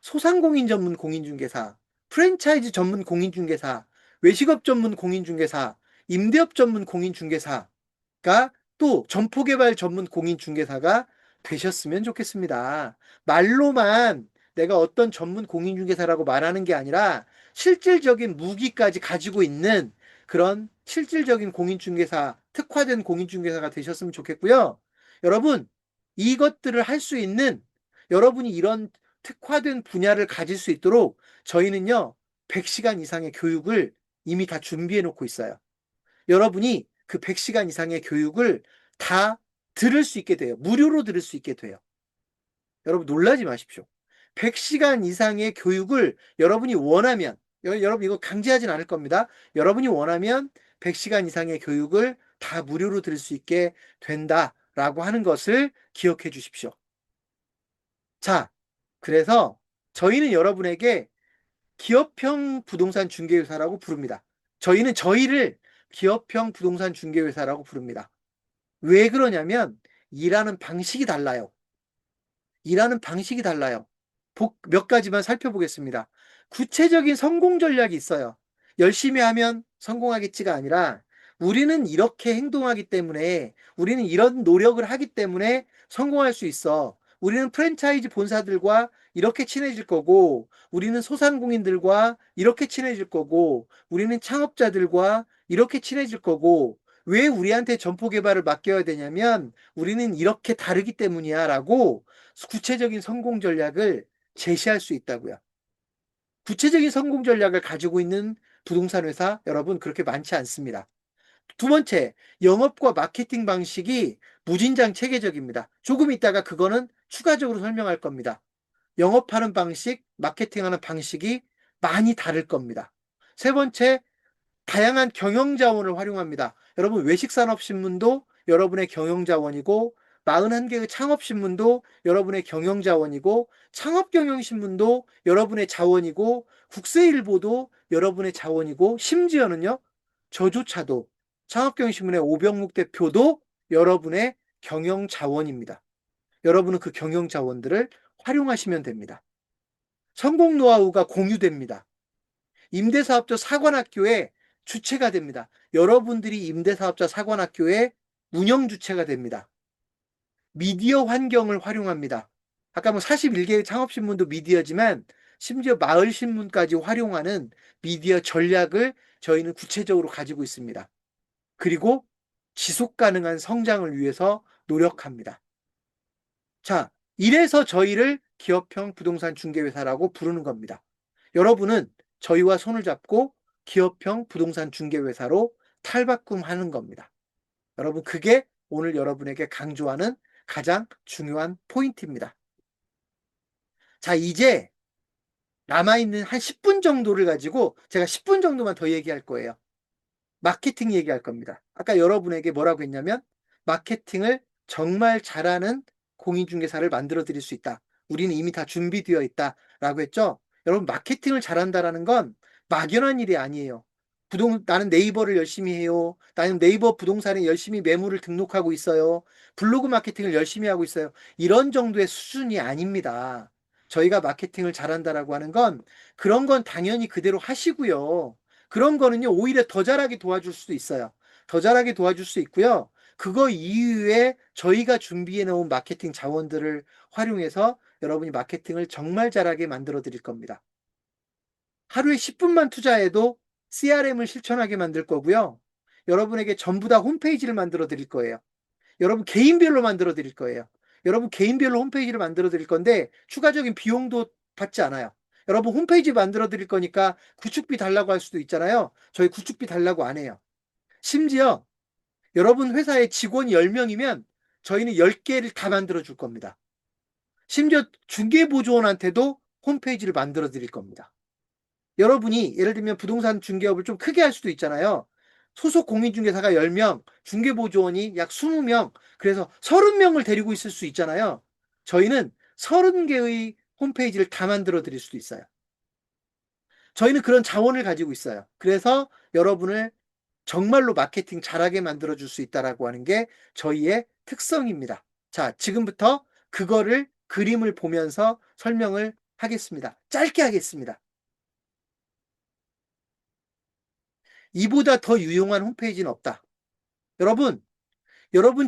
소상공인 전문 공인중개사, 프랜차이즈 전문 공인중개사, 외식업 전문 공인중개사, 임대업 전문 공인중개사가 또 점포개발 전문 공인중개사가 되셨으면 좋겠습니다. 말로만 내가 어떤 전문 공인중개사라고 말하는 게 아니라 실질적인 무기까지 가지고 있는 그런 실질적인 공인중개사, 특화된 공인중개사가 되셨으면 좋겠고요. 여러분, 이것들을 할 수 있는, 여러분이 이런 특화된 분야를 가질 수 있도록 저희는요, 100시간 이상의 교육을 이미 다 준비해 놓고 있어요. 여러분이 그 100시간 이상의 교육을 다 들을 수 있게 돼요. 무료로 들을 수 있게 돼요. 여러분 놀라지 마십시오. 100시간 이상의 교육을 여러분이 원하면, 여러분 이거 강제하진 않을 겁니다. 여러분이 원하면 100시간 이상의 교육을 다 무료로 들을 수 있게 된다라고 하는 것을 기억해 주십시오. 자, 그래서 저희는 여러분에게 기업형 부동산 중개회사라고 부릅니다. 저희는 저희를 기업형 부동산 중개회사라고 부릅니다. 왜 그러냐면 일하는 방식이 달라요. 일하는 방식이 달라요. 몇 가지만 살펴보겠습니다. 구체적인 성공 전략이 있어요. 열심히 하면 성공하겠지가 아니라 우리는 이렇게 행동하기 때문에, 우리는 이런 노력을 하기 때문에 성공할 수 있어. 우리는 프랜차이즈 본사들과 이렇게 친해질 거고, 우리는 소상공인들과 이렇게 친해질 거고, 우리는 창업자들과 이렇게 친해질 거고, 왜 우리한테 점포 개발을 맡겨야 되냐면 우리는 이렇게 다르기 때문이야 라고 구체적인 성공 전략을 제시할 수 있다고요. 구체적인 성공 전략을 가지고 있는 부동산 회사 여러분 그렇게 많지 않습니다. 두 번째, 영업과 마케팅 방식이 무진장 체계적입니다. 조금 있다가 그거는 추가적으로 설명할 겁니다. 영업하는 방식, 마케팅하는 방식이 많이 다를 겁니다. 세 번째, 다양한 경영 자원을 활용합니다. 여러분 외식산업신문도 여러분의 경영 자원이고, 41개의 창업신문도 여러분의 경영 자원이고, 창업경영신문도 여러분의 자원이고, 국세일보도 여러분의 자원이고, 심지어는요 저조차도 창업경영신문의 오병묵 대표도 여러분의 경영 자원입니다. 여러분은 그 경영 자원들을 활용하시면 됩니다. 성공 노하우가 공유됩니다. 임대사업자 사관학교의 주체가 됩니다. 여러분들이 임대사업자 사관학교의 운영 주체가 됩니다. 미디어 환경을 활용합니다. 아까 뭐 41개의 창업신문도 미디어지만 심지어 마을신문까지 활용하는 미디어 전략을 저희는 구체적으로 가지고 있습니다. 그리고 지속 가능한 성장을 위해서 노력합니다. 자, 이래서 저희를 기업형 부동산 중개회사라고 부르는 겁니다. 여러분은 저희와 손을 잡고 기업형 부동산 중개회사로 탈바꿈하는 겁니다. 여러분, 그게 오늘 여러분에게 강조하는 가장 중요한 포인트입니다. 자, 이제 남아있는 한 10분 정도를 가지고 제가 10분 정도만 더 얘기할 거예요. 마케팅 얘기할 겁니다. 아까 여러분에게 뭐라고 했냐면 마케팅을 정말 잘하는 공인중개사를 만들어 드릴 수 있다. 우리는 이미 다 준비되어 있다라고 했죠. 여러분, 마케팅을 잘한다라는 건 막연한 일이 아니에요. 나는 네이버를 열심히 해요. 나는 네이버 부동산에 열심히 매물을 등록하고 있어요. 블로그 마케팅을 열심히 하고 있어요. 이런 정도의 수준이 아닙니다. 저희가 마케팅을 잘한다라고 하는 건 그런 건 당연히 그대로 하시고요. 그런 거는요, 오히려 더 잘하게 도와줄 수도 있어요. 더 잘하게 도와줄 수 있고요. 그거 이후에 저희가 준비해 놓은 마케팅 자원들을 활용해서 여러분이 마케팅을 정말 잘하게 만들어 드릴 겁니다. 하루에 10분만 투자해도 CRM을 실천하게 만들 거고요. 여러분에게 전부 다 홈페이지를 만들어 드릴 거예요. 여러분 개인별로 만들어 드릴 거예요. 여러분 개인별로 홈페이지를 만들어 드릴 건데 추가적인 비용도 받지 않아요. 여러분 홈페이지 만들어 드릴 거니까 구축비 달라고 할 수도 있잖아요. 저희 구축비 달라고 안 해요. 심지어 여러분 회사에 직원이 10명이면 저희는 10개를 다 만들어 줄 겁니다. 심지어 중개보조원한테도 홈페이지를 만들어 드릴 겁니다. 여러분이 예를 들면 부동산 중개업을 좀 크게 할 수도 있잖아요. 소속 공인중개사가 10명, 중개보조원이 약 20명, 그래서 30명을 데리고 있을 수 있잖아요. 저희는 30개의 홈페이지를 다 만들어 드릴 수도 있어요. 저희는 그런 자원을 가지고 있어요. 그래서 여러분을 정말로 마케팅 잘하게 만들어 줄 수 있다라고 하는 게 저희의 특성입니다. 자, 지금부터 그거를 그림을 보면서 설명을 하겠습니다. 짧게 하겠습니다. 이보다 더 유용한 홈페이지는 없다. 여러분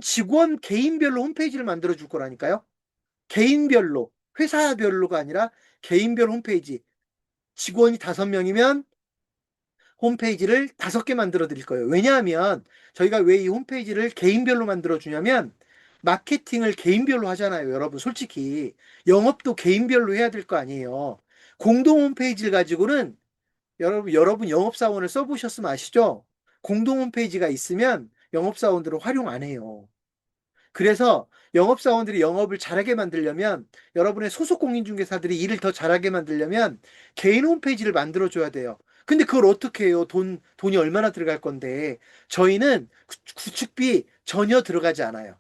직원 개인별로 홈페이지를 만들어 줄 거라니까요. 개인별로, 회사별로가 아니라 개인별 홈페이지. 직원이 5명이면 홈페이지를 5개 만들어 드릴 거예요. 왜냐하면 저희가 왜 이 홈페이지를 개인별로 만들어 주냐면 마케팅을 개인별로 하잖아요. 여러분 솔직히 영업도 개인별로 해야 될 거 아니에요. 공동 홈페이지를 가지고는 여러분 영업사원을 써보셨으면 아시죠? 공동 홈페이지가 있으면 영업사원들은 활용 안 해요. 그래서 영업사원들이 영업을 잘하게 만들려면 여러분의 소속 공인중개사들이 일을 더 잘하게 만들려면 개인 홈페이지를 만들어줘야 돼요. 근데 그걸 어떻게 해요? 돈이 얼마나 들어갈 건데. 저희는 구축비 전혀 들어가지 않아요.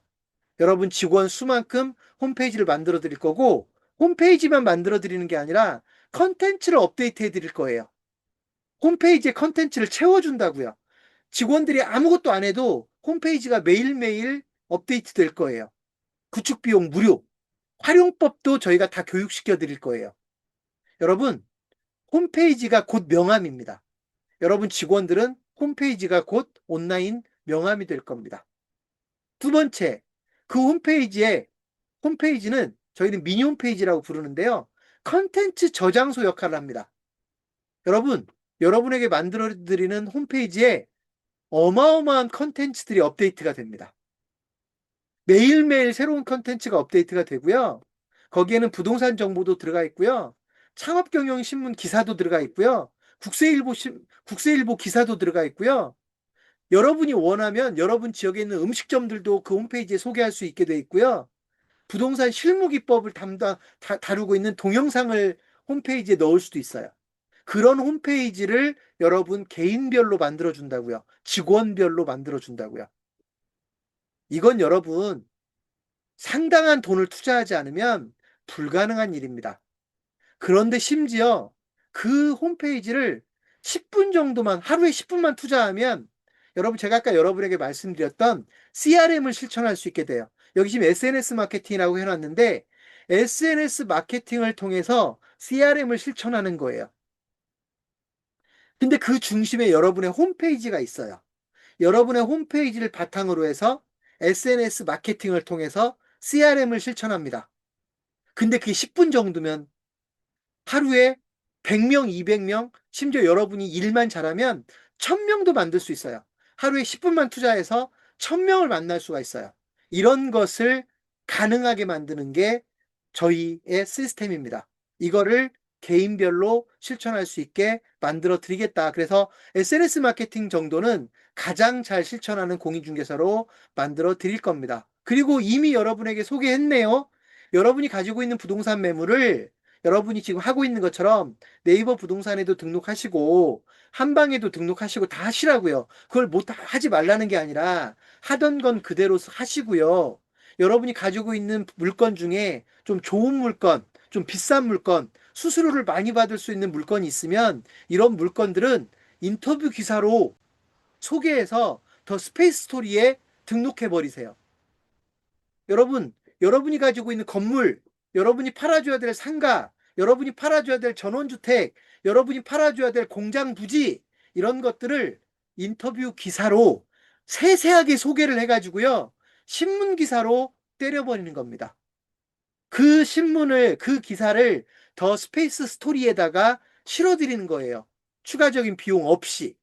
여러분 직원 수만큼 홈페이지를 만들어 드릴 거고, 홈페이지만 만들어 드리는 게 아니라 컨텐츠를 업데이트 해 드릴 거예요. 홈페이지에 컨텐츠를 채워준다고요. 직원들이 아무것도 안 해도 홈페이지가 매일매일 업데이트 될 거예요. 구축 비용 무료. 활용법도 저희가 다 교육시켜 드릴 거예요. 여러분, 홈페이지가 곧 명함입니다. 여러분 직원들은 홈페이지가 곧 온라인 명함이 될 겁니다. 두 번째, 그 홈페이지는 저희는 미니 홈페이지라고 부르는데요. 컨텐츠 저장소 역할을 합니다. 여러분, 여러분에게 만들어 드리는 홈페이지에 어마어마한 컨텐츠들이 업데이트가 됩니다. 매일매일 새로운 컨텐츠가 업데이트가 되고요. 거기에는 부동산 정보도 들어가 있고요. 창업경영신문 기사도 들어가 있고요. 국세일보 기사도 들어가 있고요. 여러분이 원하면 여러분 지역에 있는 음식점들도 그 홈페이지에 소개할 수 있게 돼 있고요. 부동산 실무기법을 다루고 있는 동영상을 홈페이지에 넣을 수도 있어요. 그런 홈페이지를 여러분 개인별로 만들어준다고요. 직원별로 만들어준다고요. 이건 여러분 상당한 돈을 투자하지 않으면 불가능한 일입니다. 그런데 심지어 그 홈페이지를 10분 정도만, 하루에 10분만 투자하면 여러분, 제가 아까 여러분에게 말씀드렸던 CRM을 실천할 수 있게 돼요. 여기 지금 SNS 마케팅이라고 해놨는데 SNS 마케팅을 통해서 CRM을 실천하는 거예요. 근데 그 중심에 여러분의 홈페이지가 있어요. 여러분의 홈페이지를 바탕으로 해서 SNS 마케팅을 통해서 CRM을 실천합니다. 근데 그게 10분 정도면 하루에 100명, 200명, 심지어 여러분이 일만 잘하면 1000명도 만들 수 있어요. 하루에 10분만 투자해서 1000명을 만날 수가 있어요. 이런 것을 가능하게 만드는 게 저희의 시스템입니다. 이거를 개인별로 실천할 수 있게 만들어 드리겠다. 그래서 SNS 마케팅 정도는 가장 잘 실천하는 공인중개사로 만들어 드릴 겁니다. 그리고 이미 여러분에게 소개했네요. 여러분이 가지고 있는 부동산 매물을 여러분이 지금 하고 있는 것처럼 네이버 부동산에도 등록하시고 한방에도 등록하시고 다 하시라고요. 그걸 하지 말라는 게 아니라 하던 건 그대로 하시고요. 여러분이 가지고 있는 물건 중에 좀 좋은 물건, 좀 비싼 물건, 수수료를 많이 받을 수 있는 물건이 있으면 이런 물건들은 인터뷰 기사로 소개해서 더 스페이스 스토리에 등록해 버리세요. 여러분, 여러분이 가지고 있는 건물, 여러분이 팔아줘야 될 상가, 여러분이 팔아줘야 될 전원주택, 여러분이 팔아줘야 될 공장 부지, 이런 것들을 인터뷰 기사로 세세하게 소개를 해가지고요. 신문 기사로 때려버리는 겁니다. 그 기사를 더 스페이스 스토리에다가 실어드리는 거예요. 추가적인 비용 없이.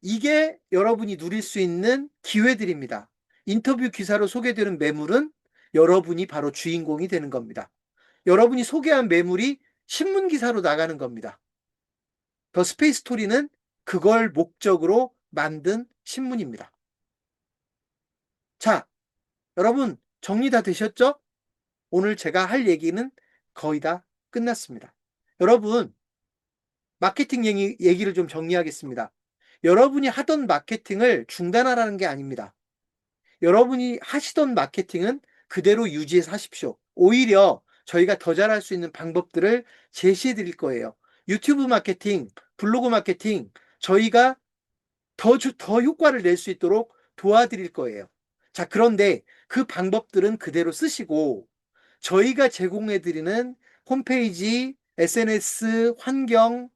이게 여러분이 누릴 수 있는 기회들입니다. 인터뷰 기사로 소개되는 매물은 여러분이 바로 주인공이 되는 겁니다. 여러분이 소개한 매물이 신문 기사로 나가는 겁니다. 더 스페이스 스토리는 그걸 목적으로 만든 신문입니다. 자, 여러분 정리 다 되셨죠? 오늘 제가 할 얘기는 거의 다 끝났습니다. 여러분, 마케팅 얘기를 좀 정리하겠습니다. 여러분이 하던 마케팅을 중단하라는 게 아닙니다. 여러분이 하시던 마케팅은 그대로 유지해서 하십시오. 오히려 저희가 더 잘할 수 있는 방법들을 제시해 드릴 거예요. 유튜브 마케팅, 블로그 마케팅, 저희가 더 효과를 낼 수 있도록 도와드릴 거예요. 자, 그런데 그 방법들은 그대로 쓰시고 저희가 제공해 드리는 홈페이지, SNS, 환경,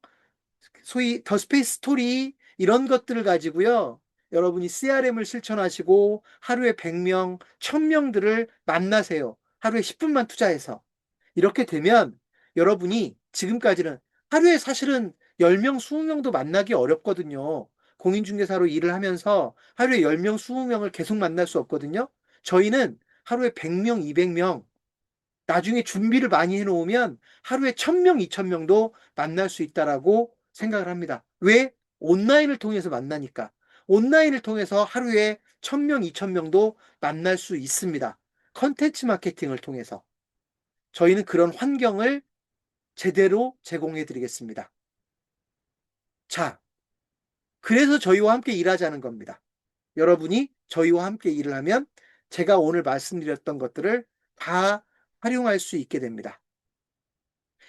소위 더 스페이스 스토리 이런 것들을 가지고요. 여러분이 CRM을 실천하시고 하루에 100명, 1000명들을 만나세요. 하루에 10분만 투자해서. 이렇게 되면 여러분이 지금까지는 하루에 사실은 10명, 20명도 만나기 어렵거든요. 공인중개사로 일을 하면서 하루에 10명, 20명을 계속 만날 수 없거든요. 저희는 하루에 100명, 200명, 나중에 준비를 많이 해놓으면 하루에 1000명, 2000명도 만날 수 있다라고 생각을 합니다. 왜? 온라인을 통해서 만나니까. 온라인을 통해서 하루에 1000명, 2000명도 만날 수 있습니다. 컨텐츠 마케팅을 통해서. 저희는 그런 환경을 제대로 제공해 드리겠습니다. 자, 그래서 저희와 함께 일하자는 겁니다. 여러분이 저희와 함께 일을 하면 제가 오늘 말씀드렸던 것들을 다 활용할 수 있게 됩니다.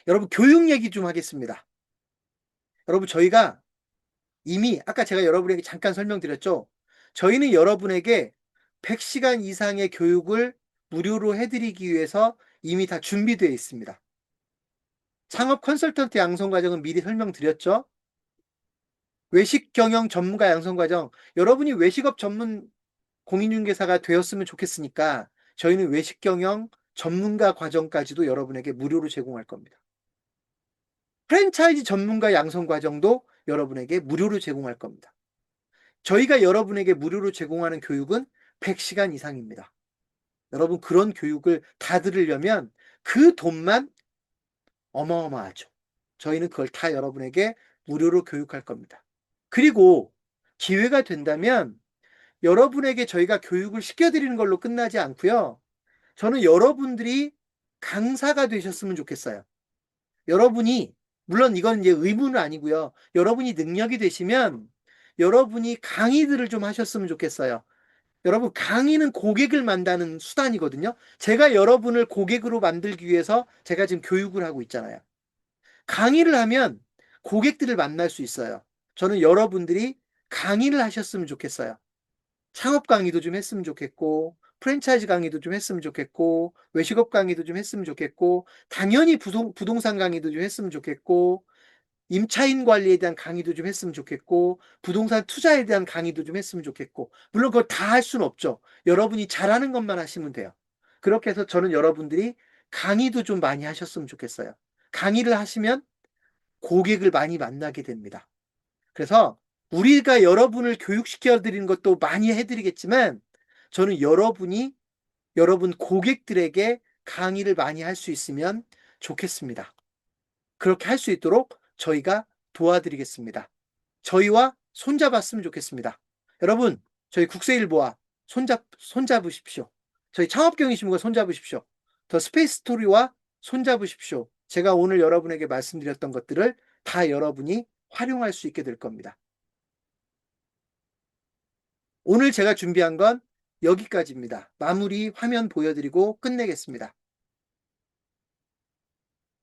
여러분, 교육 얘기 좀 하겠습니다. 여러분, 저희가 이미 아까 제가 여러분에게 잠깐 설명드렸죠. 저희는 여러분에게 100시간 이상의 교육을 무료로 해드리기 위해서 이미 다 준비되어 있습니다. 창업 컨설턴트 양성과정은 미리 설명드렸죠. 외식 경영 전문가 양성과정, 여러분이 외식업 전문 공인중개사가 되었으면 좋겠으니까 저희는 외식 경영 전문가 과정까지도 여러분에게 무료로 제공할 겁니다. 프랜차이즈 전문가 양성 과정도 여러분에게 무료로 제공할 겁니다. 저희가 여러분에게 무료로 제공하는 교육은 100시간 이상입니다. 여러분, 그런 교육을 다 들으려면 그 돈만 어마어마하죠. 저희는 그걸 다 여러분에게 무료로 교육할 겁니다. 그리고 기회가 된다면 여러분에게 저희가 교육을 시켜드리는 걸로 끝나지 않고요. 저는 여러분들이 강사가 되셨으면 좋겠어요. 여러분이, 물론 이건 이제 의무는 아니고요. 여러분이 능력이 되시면 여러분이 강의들을 좀 하셨으면 좋겠어요. 여러분, 강의는 고객을 만드는 수단이거든요. 제가 여러분을 고객으로 만들기 위해서 제가 지금 교육을 하고 있잖아요. 강의를 하면 고객들을 만날 수 있어요. 저는 여러분들이 강의를 하셨으면 좋겠어요. 창업 강의도 좀 했으면 좋겠고, 프랜차이즈 강의도 좀 했으면 좋겠고, 외식업 강의도 좀 했으면 좋겠고, 당연히 부동산 강의도 좀 했으면 좋겠고, 임차인 관리에 대한 강의도 좀 했으면 좋겠고, 부동산 투자에 대한 강의도 좀 했으면 좋겠고, 물론 그걸 다 할 수는 없죠. 여러분이 잘하는 것만 하시면 돼요. 그렇게 해서 저는 여러분들이 강의도 좀 많이 하셨으면 좋겠어요. 강의를 하시면 고객을 많이 만나게 됩니다. 그래서 우리가 여러분을 교육시켜 드리는 것도 많이 해드리겠지만 저는 여러분 고객들에게 강의를 많이 할 수 있으면 좋겠습니다. 그렇게 할 수 있도록 저희가 도와드리겠습니다. 저희와 손잡았으면 좋겠습니다. 여러분, 저희 국세일보와 손잡으십시오. 저희 창업경이신문과 손잡으십시오. 더 스페이스 스토리와 손잡으십시오. 제가 오늘 여러분에게 말씀드렸던 것들을 다 여러분이 활용할 수 있게 될 겁니다. 오늘 제가 준비한 건 여기까지입니다. 마무리 화면 보여드리고 끝내겠습니다.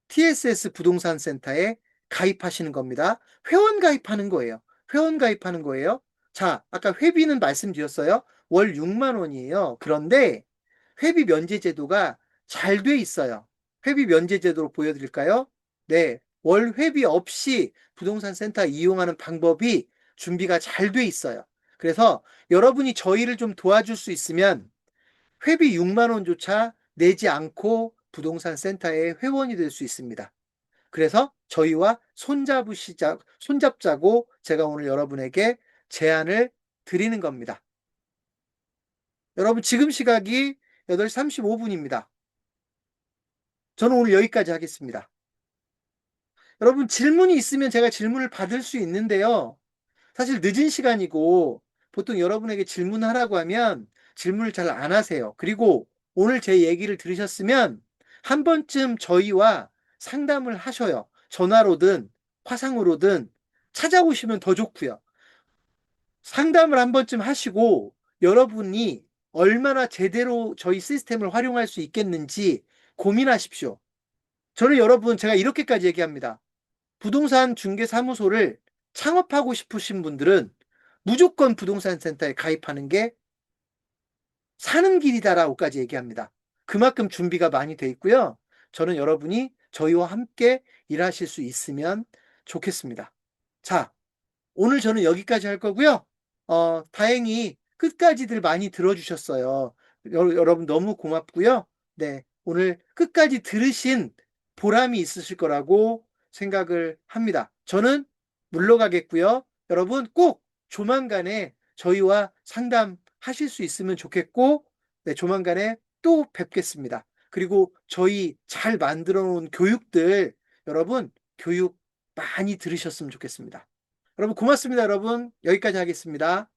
TSS 부동산 센터에 가입하시는 겁니다. 회원 가입하는 거예요. 회원 가입하는 거예요. 자, 아까 회비는 말씀드렸어요. 월 6만 원이에요. 그런데 회비 면제 제도가 잘 돼 있어요. 회비 면제 제도로 보여드릴까요? 네, 월 회비 없이 부동산 센터 이용하는 방법이 준비가 잘 돼 있어요. 그래서 여러분이 저희를 좀 도와줄 수 있으면 회비 6만 원조차 내지 않고 부동산 센터의 회원이 될 수 있습니다. 그래서 저희와 손잡자고 제가 오늘 여러분에게 제안을 드리는 겁니다. 여러분, 지금 시각이 8시 35분입니다. 저는 오늘 여기까지 하겠습니다. 여러분, 질문이 있으면 제가 질문을 받을 수 있는데요. 사실 늦은 시간이고 보통 여러분에게 질문하라고 하면 질문을 잘 안 하세요. 그리고 오늘 제 얘기를 들으셨으면 한 번쯤 저희와 상담을 하셔요. 전화로든 화상으로든 찾아오시면 더 좋고요. 상담을 한 번쯤 하시고 여러분이 얼마나 제대로 저희 시스템을 활용할 수 있겠는지 고민하십시오. 저는 여러분, 제가 이렇게까지 얘기합니다. 부동산 중개사무소를 창업하고 싶으신 분들은 무조건 부동산 센터에 가입하는 게 사는 길이다라고까지 얘기합니다. 그만큼 준비가 많이 돼 있고요. 저는 여러분이 저희와 함께 일하실 수 있으면 좋겠습니다. 자, 오늘 저는 여기까지 할 거고요. 다행히 끝까지들 많이 들어주셨어요. 여러분 너무 고맙고요. 네, 오늘 끝까지 들으신 보람이 있으실 거라고 생각을 합니다. 저는 물러가겠고요. 여러분 꼭 조만간에 저희와 상담하실 수 있으면 좋겠고, 네, 조만간에 또 뵙겠습니다. 그리고 저희 잘 만들어 놓은 교육들 여러분 교육 많이 들으셨으면 좋겠습니다. 여러분 고맙습니다. 여러분 여기까지 하겠습니다.